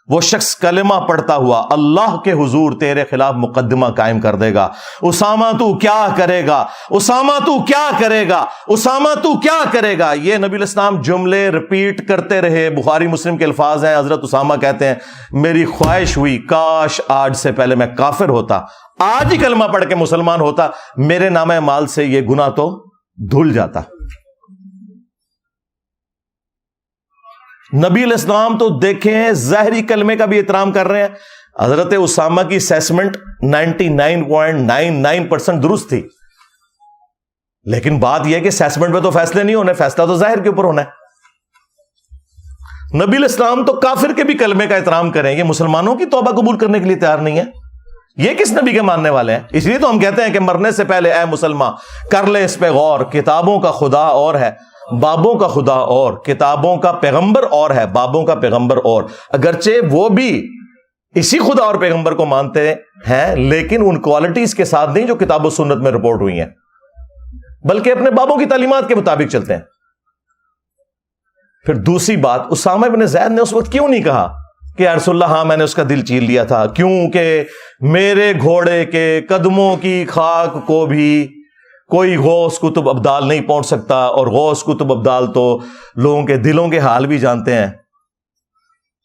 وہ شخص کلمہ پڑھتا ہوا اللہ کے حضور تیرے خلاف مقدمہ قائم کر دے گا. اسامہ تو کیا کرے گا، اسامہ تو کیا کرے گا، اسامہ تو کیا کرے گا. یہ نبی علیہ السلام جملے رپیٹ کرتے رہے. بخاری مسلم کے الفاظ ہیں، حضرت اسامہ کہتے ہیں میری خواہش ہوئی کاش آج سے پہلے میں کافر ہوتا، آج ہی کلمہ پڑھ کے مسلمان ہوتا، میرے نامہ اعمال سے یہ گناہ تو دھل جاتا. نبی علیہ السلام تو دیکھیں ظاہری کلمے کا بھی احترام کر رہے ہیں. حضرت اسامہ کی اسیسمنٹ 99.99% درست تھی، لیکن بات یہ ہے کہ اسیسمنٹ پہ تو فیصلے نہیں ہونے، فیصلہ تو ظاہر کے اوپر ہونا ہے. نبی علیہ السلام تو کافر کے بھی کلمے کا احترام کریں، یہ مسلمانوں کی توبہ قبول کرنے کے لیے تیار نہیں ہے. یہ کس نبی کے ماننے والے ہیں؟ اس لیے تو ہم کہتے ہیں کہ مرنے سے پہلے اے مسلمان کر لے اس پہ غور، کتابوں کا خدا اور ہے بابوں کا خدا اور کتابوں کا پیغمبر اور ہے، بابوں کا پیغمبر اور، اگرچہ وہ بھی اسی خدا اور پیغمبر کو مانتے ہیں لیکن ان کوالٹیز کے ساتھ نہیں جو کتاب و سنت میں رپورٹ ہوئی ہیں، بلکہ اپنے بابوں کی تعلیمات کے مطابق چلتے ہیں۔ پھر دوسری بات، اسامہ بن زید نے اس وقت کیوں نہیں کہا کہ یا رسول اللہ ہاں میں نے اس کا دل چیر لیا تھا، کیونکہ میرے گھوڑے کے قدموں کی خاک کو بھی کوئی غوث کتب ابدال نہیں پہنچ سکتا، اور غوث کتب ابدال تو لوگوں کے دلوں کے حال بھی جانتے ہیں،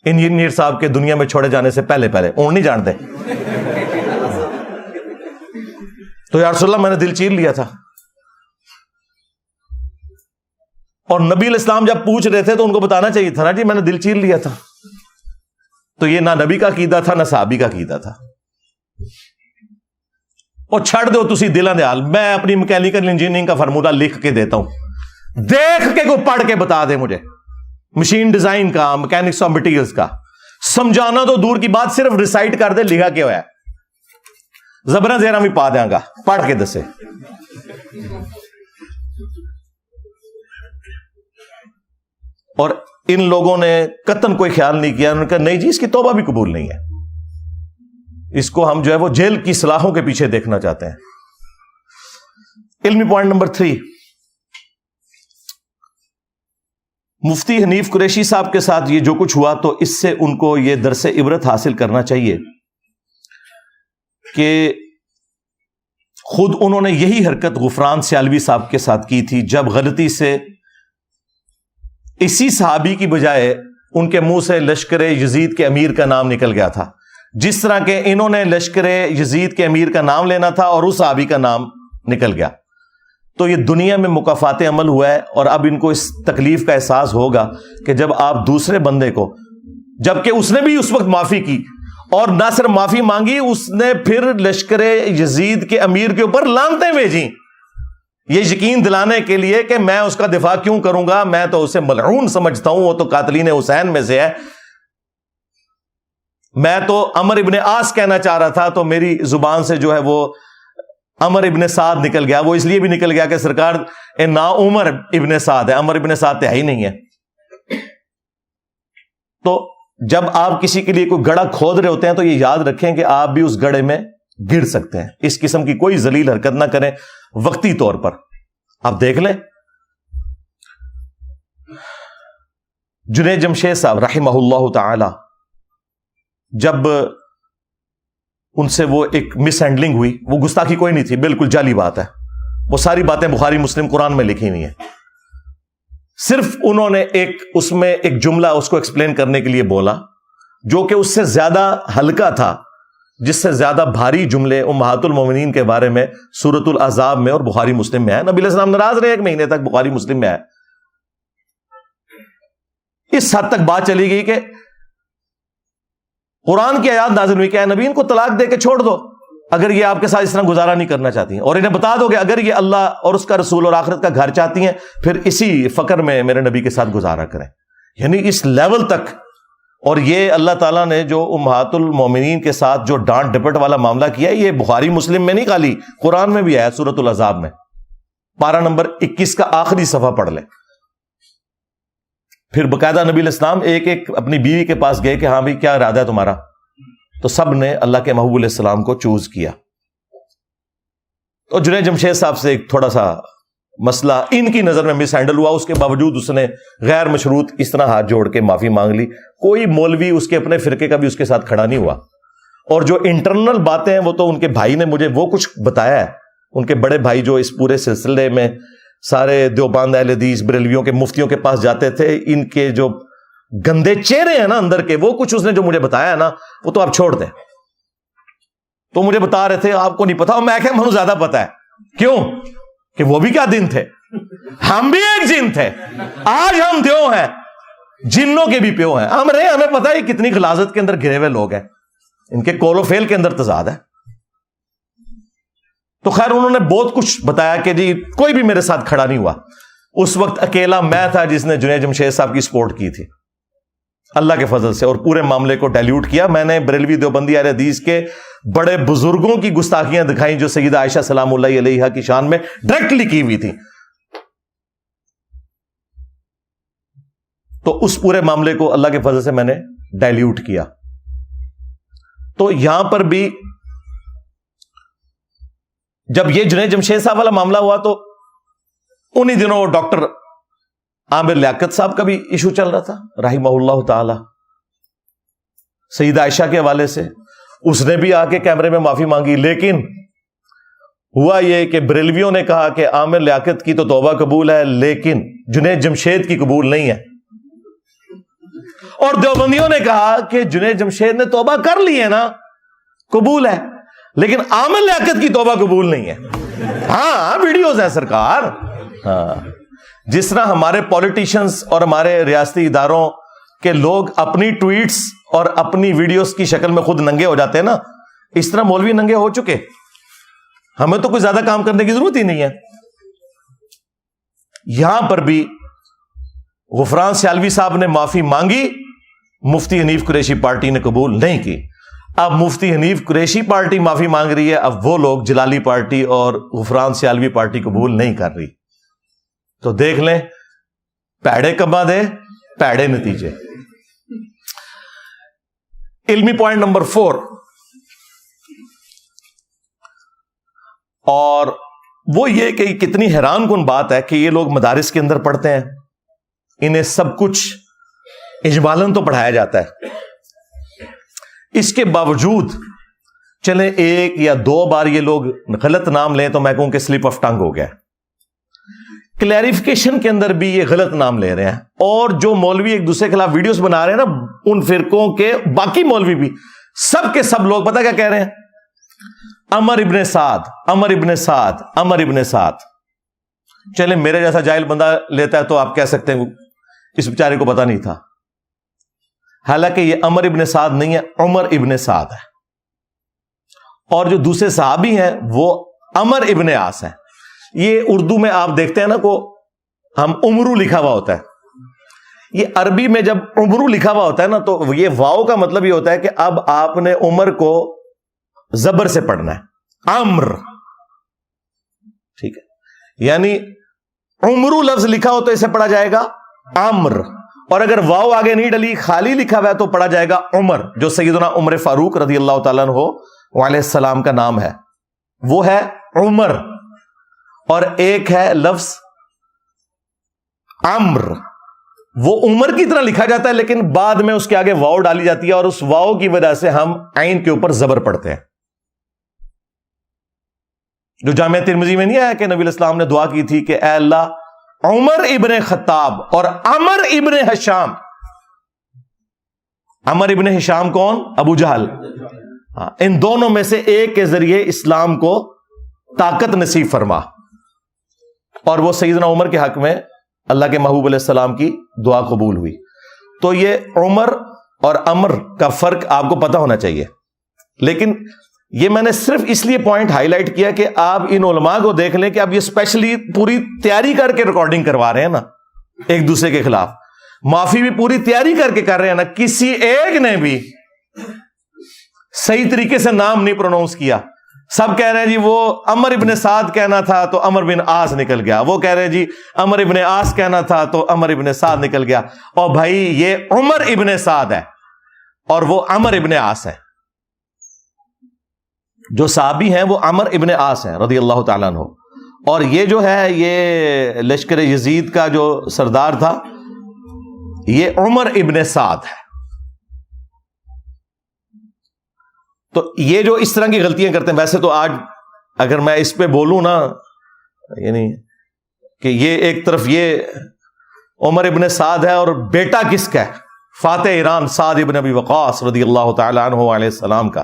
انجینئر صاحب کے دنیا میں چھوڑے جانے سے پہلے اون نہیں جانتے۔ تو یا رسول اللہ میں نے دل چیر لیا تھا۔ اور نبی علیہ السلام جب پوچھ رہے تھے تو ان کو بتانا چاہیے تھا نا جی میں نے دل چیر لیا تھا۔ تو یہ نہ نبی کا عقیدہ تھا نہ صحابی کا عقیدہ تھا۔ اور چھڑ دو تسی دلاں دے حال، میں اپنی میکینیکل انجینئرنگ کا فارمولہ لکھ کے دیتا ہوں، دیکھ کے کوئی پڑھ کے بتا دے مجھے، مشین ڈیزائن کا، میکینکس آف مٹیریلز کا، سمجھانا تو دور کی بات، صرف ریسائٹ کر دے لکھا کیا ہوا ہے، زبراں زیرہ بھی پا دیاں گا، پڑھ کے دسے۔ اور ان لوگوں نے قطعاً کوئی خیال نہیں کیا، انہوں نے کہا نہیں جی اس کی توبہ بھی قبول نہیں ہے، اس کو ہم جو ہے وہ جیل کی سلاخوں کے پیچھے دیکھنا چاہتے ہیں۔ علمی پوائنٹ نمبر 3، مفتی حنیف قریشی صاحب کے ساتھ یہ جو کچھ ہوا تو اس سے ان کو یہ درس عبرت حاصل کرنا چاہیے کہ خود انہوں نے یہی حرکت غفران سیالوی صاحب کے ساتھ کی تھی جب غلطی سے اسی صحابی کی بجائے ان کے منہ سے لشکر یزید کے امیر کا نام نکل گیا تھا، جس طرح کہ انہوں نے لشکر یزید کے امیر کا نام لینا تھا اور اس صحابی کا نام نکل گیا۔ تو یہ دنیا میں مکافات عمل ہوا ہے، اور اب ان کو اس تکلیف کا احساس ہوگا کہ جب آپ دوسرے بندے کو، جبکہ اس نے بھی اس وقت معافی کی اور نہ صرف معافی مانگی، اس نے پھر لشکر یزید کے امیر کے اوپر لعنتیں بھیجیں، یہ یقین دلانے کے لیے کہ میں اس کا دفاع کیوں کروں گا، میں تو اسے ملعون سمجھتا ہوں، وہ تو قاتلین حسین میں سے ہے، میں تو عمر ابن عاص کہنا چاہ رہا تھا تو میری زبان سے جو ہے وہ عمر ابن سعد نکل گیا، وہ اس لیے بھی نکل گیا کہ سرکار نا عمر ابن سعد ہے، عمر ابن سعد تو ہے ہی نہیں ہے۔ تو جب آپ کسی کے لیے کوئی گڑھا کھود رہے ہوتے ہیں تو یہ یاد رکھیں کہ آپ بھی اس گڑھے میں گر سکتے ہیں، اس قسم کی کوئی ذلیل حرکت نہ کریں وقتی طور پر۔ آپ دیکھ لیں جنید جمشید صاحب رحمہ اللہ تعالی، جب ان سے وہ ایک مس ہینڈلنگ ہوئی، وہ گستاخی کوئی نہیں تھی، بالکل جعلی بات ہے، وہ ساری باتیں بخاری مسلم قرآن میں لکھی ہوئی ہیں، صرف انہوں نے اس میں ایک جملہ اس کو ایکسپلین کرنے کے لیے بولا جو کہ اس سے زیادہ ہلکا تھا، جس سے زیادہ بھاری جملے امہات المومنین کے بارے میں سورۃ الاحزاب میں اور بخاری مسلم میں ہے۔ نبی علیہ السلام ناراض رہے 1 مہینے تک، بخاری مسلم میں ہے۔ اس حد تک بات چلی گئی کہ قرآن کی آیات نازل ہوئی کہ اے نبی ان کو طلاق دے کے چھوڑ دو اگر یہ آپ کے ساتھ اس طرح گزارا نہیں کرنا چاہتی ہیں، اور انہیں بتا دو کہ اگر یہ اللہ اور اس کا رسول اور آخرت کا گھر چاہتی ہیں پھر اسی فقر میں میرے نبی کے ساتھ گزارا کریں۔ یعنی اس لیول تک۔ اور یہ اللہ تعالیٰ نے جو امہات المومنین کے ساتھ جو ڈانٹ ڈپٹ والا معاملہ کیا ہے، یہ بخاری مسلم میں نہیں، خالی قرآن میں بھی ہے، سورۃ الاحزاب میں، پارہ نمبر 21 کا آخری صفحہ پڑھ لیں۔ پھر باقاعدہ نبی علیہ السلام ایک ایک اپنی بیوی کے پاس گئے کہ ہاں بھائی کیا ارادہ ہے تمہارا، تو سب نے اللہ کے محبوب علیہ السلام کو چوز کیا۔ اور جنید جمشید صاحب سے ایک تھوڑا سا مسئلہ ان کی نظر میں مس ہینڈل ہوا، اس کے باوجود اس نے غیر مشروط اس طرح ہاتھ جوڑ کے معافی مانگ لی، کوئی مولوی اس کے اپنے فرقے کا بھی اس کے ساتھ کھڑا نہیں ہوا۔ اور جو انٹرنل باتیں ہیں وہ تو ان کے بھائی نے مجھے وہ کچھ بتایا ہے، ان کے بڑے بھائی جو اس پورے سلسلے میں سارے دیوبند اہل حدیث بریلویوں کے مفتیوں کے پاس جاتے تھے، ان کے جو گندے چہرے ہیں نا اندر کے، وہ کچھ اس نے جو مجھے بتایا ہے نا وہ تو آپ چھوڑ دیں۔ تو مجھے بتا رہے تھے آپ کو نہیں پتا، اور میں کہ مجھے زیادہ پتا ہے، کیوں کہ وہ بھی کیا دن تھے، ہم بھی ایک جن تھے، آج ہم دیو ہیں، جنوں کے بھی پیو ہیں، ہمیں پتا ہے کتنی غلاظت کے اندر گھرے ہوئے لوگ ہیں، ان کے کول و فیل کے اندر تضاد ہے۔ تو خیر انہوں نے بہت کچھ بتایا کہ جی کوئی بھی میرے ساتھ کھڑا نہیں ہوا، اس وقت اکیلا میں تھا جس نے جنید جمشید صاحب کی سپورٹ کی تھی اللہ کے فضل سے، اور پورے معاملے کو ڈائلیوٹ کیا۔ میں نے بریلوی دیوبندی اہل حدیث کے بڑے بزرگوں کی گستاخیاں دکھائیں جو سیدہ عائشہ سلام اللہ علیہا کی شان میں ڈائریکٹلی کی ہوئی تھی۔ تو اس پورے معاملے کو اللہ کے فضل سے میں نے ڈائلیوٹ کیا. تو یہاں پر بھی جب یہ جنید جمشید صاحب والا معاملہ ہوا تو انہی دنوں ڈاکٹر عامر لیاقت صاحب کا بھی ایشو چل رہا تھا رحمہ اللہ تعالی, سیدہ عائشہ کے حوالے سے. اس نے بھی آ کے کیمرے میں معافی مانگی, لیکن ہوا یہ کہ بریلویوں نے کہا کہ عامر لیاقت کی تو توبہ قبول ہے لیکن جنید جمشید کی قبول نہیں ہے, اور دیوبندیوں نے کہا کہ جنید جمشید نے توبہ کر لی ہے نا, قبول ہے, لیکن عامر لیاقت کی توبہ قبول نہیں ہے. ہاں ویڈیوز ہیں سرکار. ہاں جس طرح ہمارے پولیٹیشنز اور ہمارے ریاستی اداروں کے لوگ اپنی ٹویٹس اور اپنی ویڈیوز کی شکل میں خود ننگے ہو جاتے ہیں نا, اس طرح مولوی ننگے ہو چکے. ہمیں تو کوئی زیادہ کام کرنے کی ضرورت ہی نہیں ہے. یہاں پر بھی غفران سیالوی صاحب نے معافی مانگی, مفتی حنیف قریشی پارٹی نے قبول نہیں کی. اب مفتی حنیف قریشی پارٹی معافی مانگ رہی ہے, اب وہ لوگ جلالی پارٹی اور غفران سیالوی پارٹی قبول نہیں کر رہی. تو دیکھ لیں, پیڑے کما دے پیڑے نتیجے. علمی پوائنٹ نمبر 4, اور وہ یہ کہ کتنی حیران کن بات ہے کہ یہ لوگ مدارس کے اندر پڑھتے ہیں, انہیں سب کچھ اجمالاً تو پڑھایا جاتا ہے, اس کے باوجود چلیں ایک یا دو بار یہ لوگ غلط نام لیں تو میں کہوں کہ سلپ آف ٹنگ ہو گیا. کلیریفیکیشن کے اندر بھی یہ غلط نام لے رہے ہیں, اور جو مولوی ایک دوسرے کے خلاف ویڈیوز بنا رہے ہیں نا, ان فرقوں کے باقی مولوی بھی سب کے سب لوگ پتہ کیا کہہ رہے ہیں, عمر ابن سعد, عمر ابن سعد, عمر ابن سعد. چلیں میرے جیسا جاہل بندہ لیتا ہے تو آپ کہہ سکتے ہیں اس بیچارے کو پتہ نہیں تھا, حالانکہ یہ عمر ابن سعد نہیں ہے, عمر ابن سعد ہے. اور جو دوسرے صحابی ہیں وہ عمر ابن عاص ہیں. یہ اردو میں آپ دیکھتے ہیں نا کو ہم عمرو لکھا ہوا ہوتا ہے, یہ عربی میں جب عمرو لکھا ہوا ہوتا ہے نا تو یہ واو کا مطلب یہ ہوتا ہے کہ اب آپ نے عمر کو زبر سے پڑھنا ہے, عمر, ٹھیک ہے, یعنی عمرو لفظ لکھا ہو تو اسے پڑھا جائے گا عمر, اور اگر واو آگے نہیں ڈلی خالی لکھا ہوا ہے تو پڑھا جائے گا عمر, جو سیدنا عمر فاروق رضی اللہ تعالیٰ عنہ علیہ السلام کا نام ہے, وہ ہے عمر. اور ایک ہے لفظ عمر, وہ عمر کی طرح لکھا جاتا ہے لیکن بعد میں اس کے آگے واو ڈالی جاتی ہے, اور اس واو کی وجہ سے ہم عین کے اوپر زبر پڑھتے ہیں. جو جامعہ ترمذی میں نہیں آیا کہ نبی الاسلام نے دعا کی تھی کہ اے اللہ عمر ابن خطاب اور عمر ابن ہشام. عمر ابن ہشام کون؟ ابو جہل. ان دونوں میں سے ایک کے ذریعے اسلام کو طاقت نصیب فرما, اور وہ سیدنا عمر کے حق میں اللہ کے محبوب علیہ السلام کی دعا قبول ہوئی. تو یہ عمر اور عمر کا فرق آپ کو پتہ ہونا چاہیے. لیکن یہ میں نے صرف اس لیے پوائنٹ ہائی لائٹ کیا کہ آپ ان علماء کو دیکھ لیں کہ اب یہ اسپیشلی پوری تیاری کر کے ریکارڈنگ کروا رہے ہیں نا ایک دوسرے کے خلاف, معافی بھی پوری تیاری کر کے کر رہے ہیں نا, کسی ایک نے بھی صحیح طریقے سے نام نہیں پروناؤنس کیا. سب کہہ رہے ہیں جی وہ عمر ابن سعد کہنا تھا تو عمر بن عاص نکل گیا, وہ کہہ رہے ہیں جی عمر ابن عاص کہنا تھا تو عمر ابن سعد نکل گیا. اور بھائی یہ عمر ابن سعد ہے اور وہ عمر ابن عاص ہے. جو صحابی ہیں وہ عمر ابن عاص ہیں رضی اللہ تعالیٰ عنہ, اور یہ جو ہے یہ لشکر یزید کا جو سردار تھا یہ عمر ابن سعد ہے. تو یہ جو اس طرح کی غلطیاں کرتے ہیں, ویسے تو آج اگر میں اس پہ بولوں نا, یعنی کہ یہ ایک طرف یہ عمر ابن سعد ہے اور بیٹا کس کا ہے, فاتح ایران سعد ابن ابی وقاص رضی اللہ تعالیٰ عنہ علیہ السلام کا,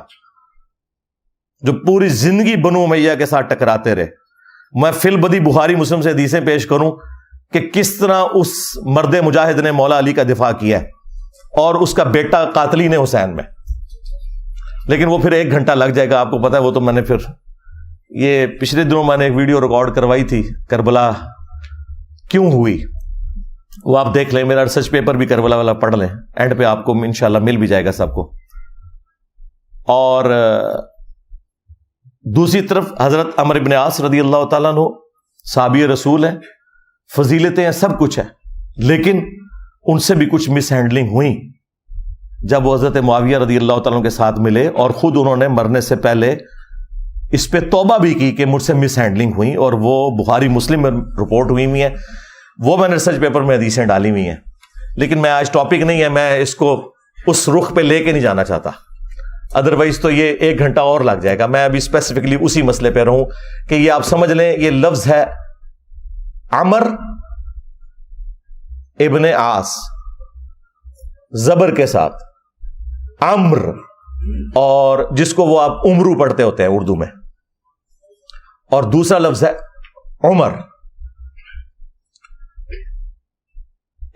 جو پوری زندگی بنو امیہ کے ساتھ ٹکراتے رہے. میں فی البدی بخاری مسلم سے حدیثیں پیش کروں کہ کس طرح اس مرد مجاہد نے مولا علی کا دفاع کیا ہے, اور اس کا بیٹا قاتلین حسین میں. لیکن وہ پھر 1 گھنٹہ لگ جائے گا, آپ کو پتا ہے. وہ تو میں نے پھر یہ پچھلے دنوں میں نے ایک ویڈیو ریکارڈ کروائی تھی, کربلا کیوں ہوئی, وہ آپ دیکھ لیں. میرا ریسرچ پیپر بھی کربلا والا پڑھ لیں, اینڈ پہ آپ کو انشاءاللہ مل بھی جائے گا سب کو. اور دوسری طرف حضرت عمر ابن عاص رضی اللہ تعالیٰ عنہ صحابی رسول ہیں, فضیلتیں ہیں, سب کچھ ہے, لیکن ان سے بھی کچھ مس ہینڈلنگ ہوئی جب وہ حضرت معاویہ رضی اللہ تعالیٰ کے ساتھ ملے, اور خود انہوں نے مرنے سے پہلے اس پہ توبہ بھی کی کہ مجھ سے مس ہینڈلنگ ہوئی, اور وہ بخاری مسلم میں رپورٹ ہوئی ہوئی ہیں, وہ میں نے ریسرچ پیپر میں حدیثیں ڈالی ہوئی ہیں. لیکن میں آج ٹاپک نہیں ہے, میں اس کو اس رخ پہ لے کے نہیں جانا چاہتا, ادروائز تو یہ 1 گھنٹہ اور لگ جائے گا. میں ابھی اسپیسیفکلی اسی مسئلے پہ رہوں کہ یہ آپ سمجھ لیں, یہ لفظ ہے عمر ابن عاص, زبر کے ساتھ عمر, اور جس کو وہ آپ عمرو پڑھتے ہوتے ہیں اردو میں, اور دوسرا لفظ ہے عمر.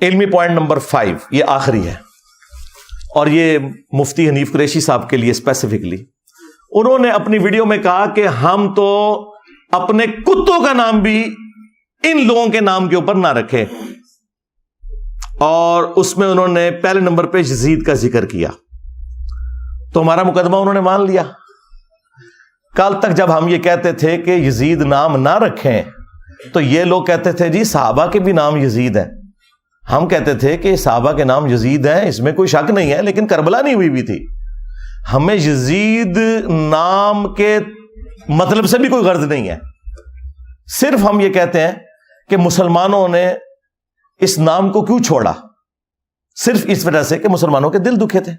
علمی پوائنٹ نمبر 5, یہ آخری ہے, اور یہ مفتی حنیف قریشی صاحب کے لیے اسپیسیفکلی. انہوں نے اپنی ویڈیو میں کہا کہ ہم تو اپنے کتوں کا نام بھی ان لوگوں کے نام کے اوپر نہ رکھے, اور اس میں انہوں نے پہلے نمبر پہ یزید کا ذکر کیا. تو ہمارا مقدمہ انہوں نے مان لیا. کل تک جب ہم یہ کہتے تھے کہ یزید نام نہ رکھیں تو یہ لوگ کہتے تھے جی صحابہ کے بھی نام یزید ہیں. ہم کہتے تھے کہ صحابہ کے نام یزید ہیں, اس میں کوئی شک نہیں ہے, لیکن کربلا نہیں ہوئی بھی تھی. ہمیں یزید نام کے مطلب سے بھی کوئی غرض نہیں ہے, صرف ہم یہ کہتے ہیں کہ مسلمانوں نے اس نام کو کیوں چھوڑا, صرف اس وجہ سے کہ مسلمانوں کے دل دکھے تھے.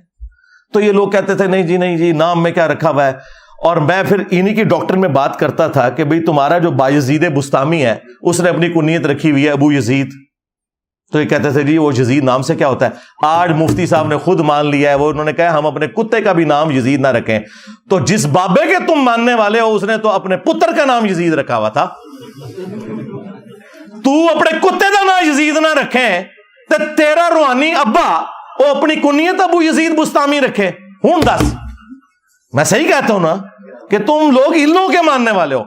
تو یہ لوگ کہتے تھے نہیں جی نام میں کیا رکھا ہوا ہے. اور میں پھر انہی کی ڈاکٹر میں بات کرتا تھا کہ بھئی تمہارا جو بایزید بستامی ہے اس نے اپنی کنیت رکھی ہوئی ہے ابو یزید. تو یہ کہتے تھے جی وہ یزید نام سے کیا ہوتا ہے. آج مفتی صاحب نے خود مان لیا ہے, وہ انہوں نے کہا ہم اپنے کتے کا بھی نام یزید نہ رکھیں. تو جس بابے کے تم ماننے والے ہو اس نے تو اپنے پتر کا نام یزید رکھا ہوا تھا. تو اپنے کتے کا نام یزید نہ رکھیں تو تیرا روحانی ابا وہ اپنی کنیت ابو یزید بستامی رکھے. ہوں دس, میں صحیح کہتا ہوں نا کہ تم لوگ ان لوگوں کے ماننے والے ہو.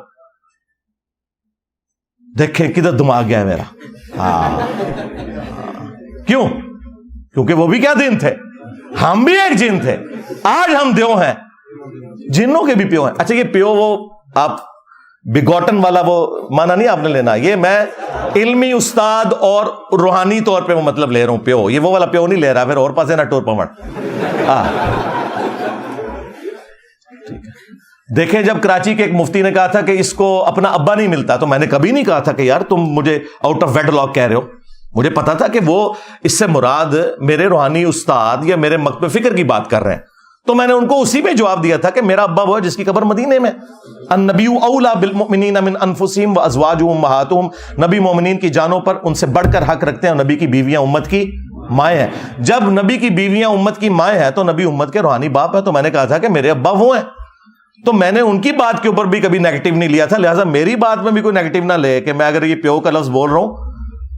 دیکھیں کدھر دماغ گیا ہے میرا. کیوں؟ کیونکہ وہ بھی کیا دن تھے, ہم بھی ایک جن تھے. آج ہم دیو ہیں, جنوں کے بھی پیو ہیں. اچھا یہ پیو وہ آپ بگوٹن والا وہ مانا نہیں آپ نے لینا, یہ میں علمی استاد اور روحانی طور پہ وہ مطلب لے رہا ہوں پیو. یہ وہ والا پیو نہیں لے رہا, پھر اور پاس ہے نا ٹور پمڑ. دیکھیں جب کراچی کے ایک مفتی نے کہا تھا کہ اس کو اپنا ابا نہیں ملتا, تو میں نے کبھی نہیں کہا تھا کہ یار تم مجھے آؤٹ آف ویڈ لاک کہہ رہے ہو. مجھے پتا تھا کہ وہ اس سے مراد میرے روحانی استاد یا میرے مکتب فکر کی بات کر رہے ہیں. تو میں نے ان کو اسی میں جواب دیا تھا کہ میرا ابا وہ ہے جس کی قبر مدینے میں. النبی اولا بالمؤمنین من انفسہم وازواجہم امہاتہم, نبی مومنین کی جانوں پر ان سے بڑھ کر حق رکھتے ہیں, اور نبی کی بیویاں امت کی مائیں ہیں. جب نبی کی بیویاں امت کی مائیں ہیں تو نبی امت کے روحانی باپ ہے. تو میں نے کہا تھا کہ میرے ابا وہ ہیں. تو میں نے ان کی بات کے اوپر بھی کبھی نیگیٹو نہیں لیا تھا, لہٰذا میری بات میں بھی کوئی نیگیٹو نہ لے کہ میں اگر یہ پیو کا لفظ بول رہا ہوں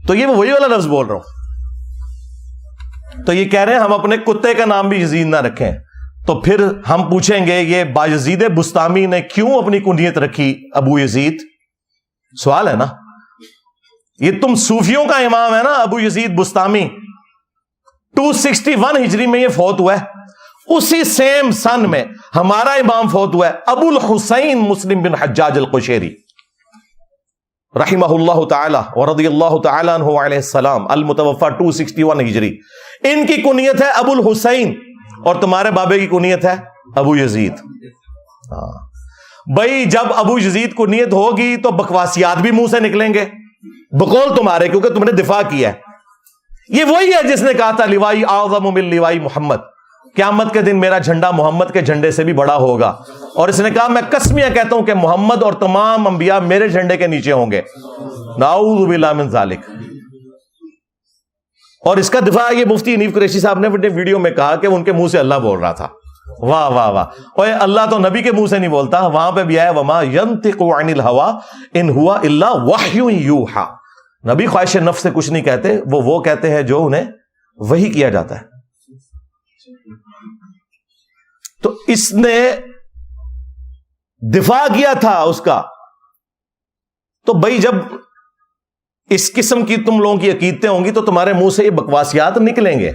تو یہ وہی والا لفظ بول رہا ہوں. تو یہ کہہ رہے ہیں ہم اپنے کتے کا نام بھی یزید نہ رکھیں. تو پھر ہم پوچھیں گے یہ بایزید بستامی نے کیوں اپنی کنیت رکھی ابو یزید؟ سوال ہے نا. یہ تم صوفیوں کا امام ہے نا ابو یزید بستامی, 261 ہجری میں یہ فوت ہوا ہے. اسی سیم سن میں ہمارا امام فوت ہوا ہے ابو الحسین مسلم بن حجاج القشیری رحمہ اللہ تعالی ورضی اللہ تعالی عنہ علیہ السلام, المتوفى 261 ہجری. ان کی کنیت ہے ابو الحسین, اور تمہارے بابے کی کنیت ہے ابو یزید. بھائی جب ابو یزید کنیت ہوگی تو بکواسیات بھی منہ سے نکلیں گے بقول تمہارے, کیونکہ تم نے دفاع کیا ہے. یہ وہی ہے جس نے کہا تھا لوائی اعظم من لوائی محمد, قیامت کے دن میرا جھنڈا محمد کے جھنڈے سے بھی بڑا ہوگا. اور اس نے کہا میں قسمیہ کہتا ہوں کہ محمد اور تمام انبیاء میرے جھنڈے کے نیچے ہوں گے. نعوذ باللہ من ذالک. اور اس کا دفاع یہ مفتی حنیف قریشی صاحب نے اپنے ویڈیو میں کہا کہ ان کے منہ سے اللہ بول رہا تھا. واہ واہ واہ, اوے اللہ تو نبی کے منہ سے نہیں بولتا. وہاں پہ بھی ہے وما ينطق عن الهوى ان هو الا وحی یوحى. نبی خواہش نفس سے کچھ نہیں کہتے, وہ کہتے ہیں جو انہیں وحی کیا جاتا ہے. تو اس نے دفاع کیا تھا اس کا. تو بھائی جب اس قسم کی تم لوگوں کی عقیدتیں ہوں گی تو تمہارے منہ سے یہ بکواسیات نکلیں گے.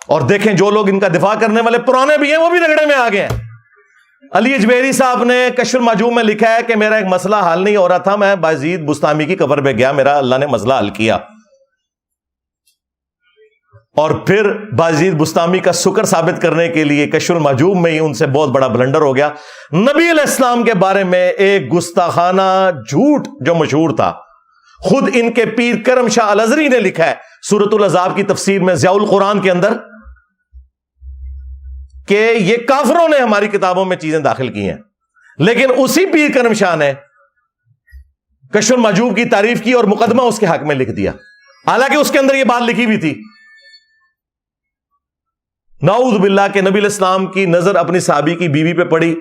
اور دیکھیں جو لوگ ان کا دفاع کرنے والے پرانے بھی ہیں وہ بھی رگڑے میں آ گئے ہیں. علی اجمیری صاحب نے کشف المحجوب میں لکھا ہے کہ میرا ایک مسئلہ حل نہیں ہو رہا تھا، میں بازید بستامی کی قبر پہ گیا، میرا اللہ نے مسئلہ حل کیا، اور پھر بازید بستامی کا سکر ثابت کرنے کے لیے کشف المحجوب میں ہی ان سے بہت بڑا بلنڈر ہو گیا۔ نبی علیہ السلام کے بارے میں ایک گستاخانہ جھوٹ جو مشہور تھا، خود ان کے پیر کرم شاہ الازری نے لکھا ہے سورۃ الاحزاب کی تفسیر میں ضیاء القرآن کے اندر کہ یہ کافروں نے ہماری کتابوں میں چیزیں داخل کی ہیں، لیکن اسی پیر کرم شاہ نے کشف المحجوب کی تعریف کی اور مقدمہ اس کے حق میں لکھ دیا، حالانکہ اس کے اندر یہ بات لکھی بھی تھی نعوذ باللہ کہ نبی علیہ السلام کی نظر اپنی صحابی کی بیوی پہ پڑی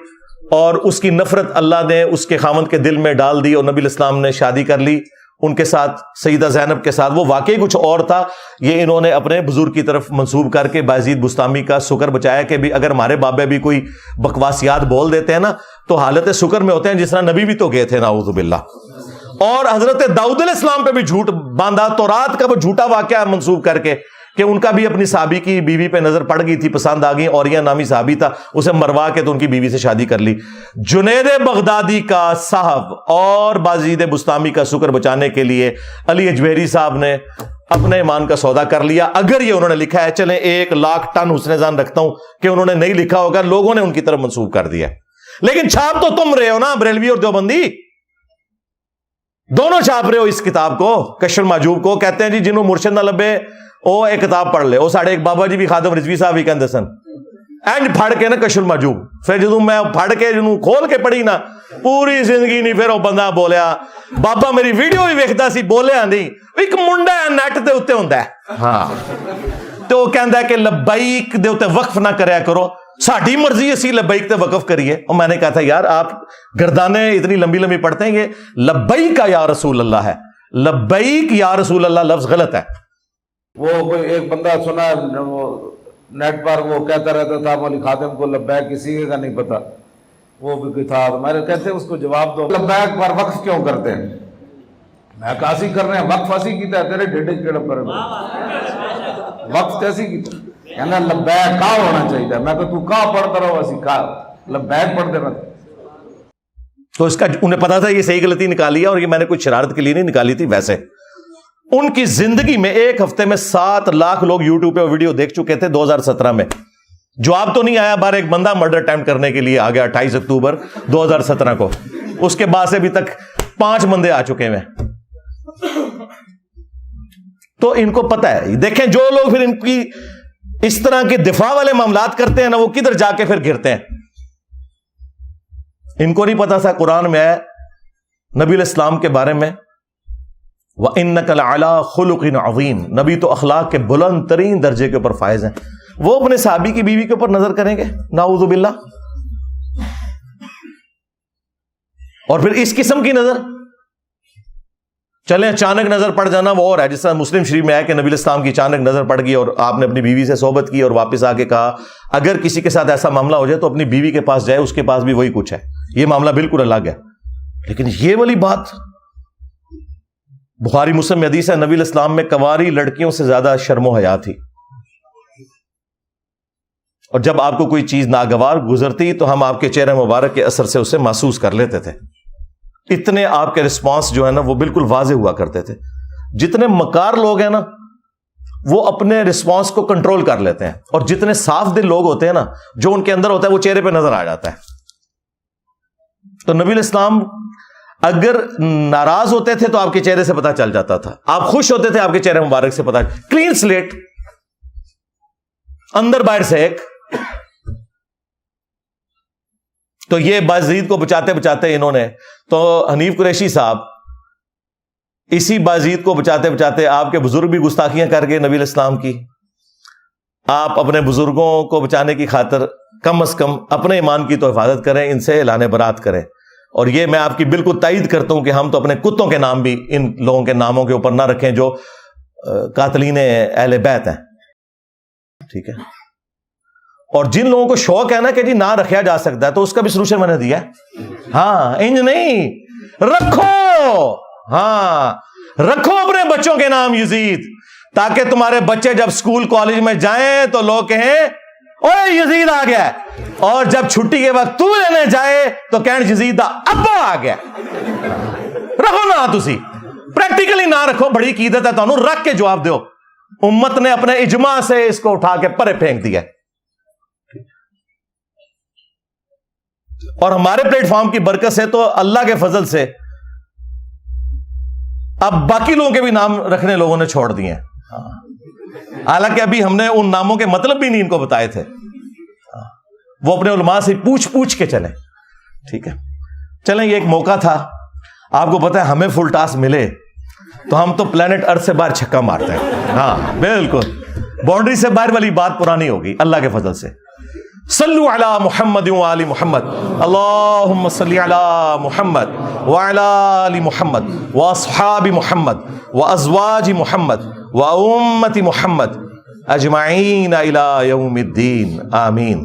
اور اس کی نفرت اللہ نے اس کے خامند کے دل میں ڈال دی، اور نبی علیہ السلام نے شادی کر لی ان کے ساتھ، سیدہ زینب کے ساتھ۔ وہ واقعی کچھ اور تھا، یہ انہوں نے اپنے بزرگ کی طرف منسوب کر کے بازید بستامی کا سکر بچایا کہ بھی اگر ہمارے بابے بھی کوئی بکواسیات بول دیتے ہیں نا تو حالت سکر میں ہوتے ہیں، جس طرح نبی بھی تو گئے تھے نعوذ باللہ۔ اور حضرت داؤد علیہ السلام پہ بھی جھوٹ باندھا، تورات کا وہ جھوٹا واقعہ منسوب کر کے کہ ان کا بھی اپنی صحابی کی بیوی پہ نظر پڑ گئی تھی، پسند آ گئی، اوریہ نامی صحابی تھا، اسے مروا کے تو ان کی بیوی سے شادی کر لی۔ جنید بغدادی کا صاحب اور بازید بستامی کا سکر بچانے کے لیے علی اجمیری صاحب نے اپنے ایمان کا سودا کر لیا۔ اگر یہ انہوں نے لکھا ہے، چلیں 1,00,000 ٹن حسن ظن رکھتا ہوں کہ انہوں نے نہیں لکھا ہوگا، لوگوں نے ان کی طرف منسوب کر دیا، لیکن چھاپ تو تم رہے ہو نا، بریلوی اور دیوبندی دونوں چھاپ رہے ہو اس کتاب کو، کشف المحجوب کو۔ کہتے ہیں جی جنہوں مرشد نہ لبے وہ ایک کتاب پڑھ لے، وہ ساڑھے ایک بابا جی بھی خادم رضوی صاحب بھی کہندے سن اینج پھڑ کے نا کشف المحجوب، پھر جدوں میں پھڑ کے جنوں کھول کے پڑھی نا پوری زندگی نہیں، پھر وہ بندہ بولیا، بابا میری ویڈیو بھی ویکھدا سی، بولیا نہیں، ایک منڈا ہے نیٹ دے اوتے ہوندا ہے، ہاں تو وہ کہندا ہے کہ لبیک دے اوتے وقف نہ کریا کرو، ساڈی مرضی اسی لبیک تے وقف کریے۔ اور میں نے کہا تھا یار آپ گردانیں اتنی لمبی لمبی پڑھتے ہیں، یہ لبیک کا یا رسول اللہ ہے، لبیک یا رسول اللہ لفظ غلط ہے۔ وہ ایک بندہ سنا وہ نیٹ پر وہ کہتا رہتا تھا مولوی خادم کو لبیک کسی کا نہیں پتا، وہ بھی تھا، ہمارے کہتے ہیں اس کو جواب دو لبیک پر وقف کیوں کرتے ہیں؟ میں کہا اسی کر رہے ہیں، وقف اسی کیتا ہے تیرے ڈیڈے کیڑا پر وقف کیسی کیتا کہنا لبیک کہاں ہونا چاہیے، میں کہ تو کہاں پڑھتا رہو اسی کہاں لبیک پڑھ دینا تھا۔ تو اس کا انہیں پتا تھا یہ صحیح غلطی نکالی ہے، اور یہ میں نے کوئی شرارت کے لیے نہیں نکالی تھی، ویسے ان کی زندگی میں ایک ہفتے میں 7 لاکھ لوگ یوٹیوب پہ ویڈیو دیکھ چکے تھے 2017 میں۔ جواب تو نہیں آیا، بار ایک بندہ مرڈر اٹیمپٹ کرنے کے لیے آ گیا 28 اکتوبر 2017 کو، اس کے بعد سے ابھی تک 5 بندے آ چکے ہیں۔ تو ان کو پتا ہے، دیکھیں جو لوگ پھر ان کی اس طرح کے دفاع والے معاملات کرتے ہیں نا، وہ کدھر جا کے پھر گرتے ہیں۔ ان کو نہیں پتا تھا قرآن میں ہے نبی علیہ السلام کے بارے میں وَإِنَّكَ لَعَلَىٰ خُلُقٍ عَظِيمٍ، نبی تو اخلاق کے بلند ترین درجے کے اوپر فائز ہیں۔ وہ اپنے صحابی کی بیوی کے اوپر نظر کریں گے نعوذ باللہ، اور پھر اس قسم کی نظر چلیں اچانک نظر پڑ جانا وہ اور ہے، جس طرح مسلم شریف میں ہے کہ نبی علیہ السلام کی اچانک نظر پڑ گئی اور آپ نے اپنی بیوی سے صحبت کی اور واپس آ کے کہا اگر کسی کے ساتھ ایسا معاملہ ہو جائے تو اپنی بیوی کے پاس جائے، اس کے پاس بھی وہی کچھ ہے، یہ معاملہ بالکل الگ ہے۔ لیکن یہ والی بات بخاری مسلم میں حدیث ہے، نبی علیہ السلام میں کنواری لڑکیوں سے زیادہ شرم و حیا تھی، اور جب آپ کو کوئی چیز ناگوار گزرتی تو ہم آپ کے چہرے مبارک کے اثر سے اسے محسوس کر لیتے تھے، اتنے آپ کے رسپانس جو ہے نا وہ بالکل واضح ہوا کرتے تھے۔ جتنے مکار لوگ ہیں نا وہ اپنے رسپانس کو کنٹرول کر لیتے ہیں، اور جتنے صاف دل لوگ ہوتے ہیں نا جو ان کے اندر ہوتا ہے وہ چہرے پہ نظر آ جاتا ہے۔ تو نبی علیہ السلام اگر ناراض ہوتے تھے تو آپ کے چہرے سے پتہ چل جاتا تھا، آپ خوش ہوتے تھے آپ کے چہرے مبارک سے پتہ، کلین سلیٹ، اندر باہر سے ایک۔ تو یہ بازید کو بچاتے بچاتے انہوں نے تو حنیف قریشی صاحب اسی بازید کو بچاتے بچاتے آپ کے بزرگ بھی گستاخیاں کر گئے نبی علیہ السلام کی۔ آپ اپنے بزرگوں کو بچانے کی خاطر کم از کم اپنے ایمان کی تو حفاظت کریں، ان سے اعلان برات کریں۔ اور یہ میں آپ کی بالکل تائید کرتا ہوں کہ ہم تو اپنے کتوں کے نام بھی ان لوگوں کے ناموں کے اوپر نہ رکھیں جو قاتلین اہل بیت ہیں، ٹھیک ہے۔ اور جن لوگوں کو شوق ہے نا کہ جی نہ رکھا جا سکتا ہے تو اس کا بھی سلوشن میں نے دیا ہے، ہاں انج نہیں، رکھو، ہاں رکھو اپنے بچوں کے نام یزید، تاکہ تمہارے بچے جب اسکول کالج میں جائیں تو لوگ کہیں اوے یزید آ گیا ہے، اور جب چھٹی کے وقت تو لینے جائے تو کہن یزید دا ابا آ گیا. رکھو نا تسی پریکٹیکلی نہ رکھو، بڑی عقیدت ہے تانوں، رکھ کے جواب دیو. امت نے اپنے اجماع سے اس کو اٹھا کے پرے پھینک دیا. اور ہمارے پلیٹ فارم کی برکت سے تو اللہ کے فضل سے اب باقی لوگوں کے بھی نام رکھنے لوگوں نے چھوڑ دیے ہیں. حالانکہ ابھی ہم نے ان ناموں کے مطلب بھی نہیں ان کو بتائے تھے. وہ اپنے علماء سے پوچھ کے چلیں. ٹھیک ہے، چلیں، یہ ایک موقع تھا. آپ کو پتا ہے ہمیں فل ٹاس ملے تو ہم تو پلانٹ ارتھ سے باہر چھکا مارتے ہیں. ہاں بالکل، باؤنڈری سے باہر والی بات پرانی ہوگی اللہ کے فضل سے. صلو علی محمد وآل محمد، اللہم صلی علی محمد وعلی آل محمد واصحاب محمد وازواج محمد وامت محمد اجمعین الی یوم الدین، آمین.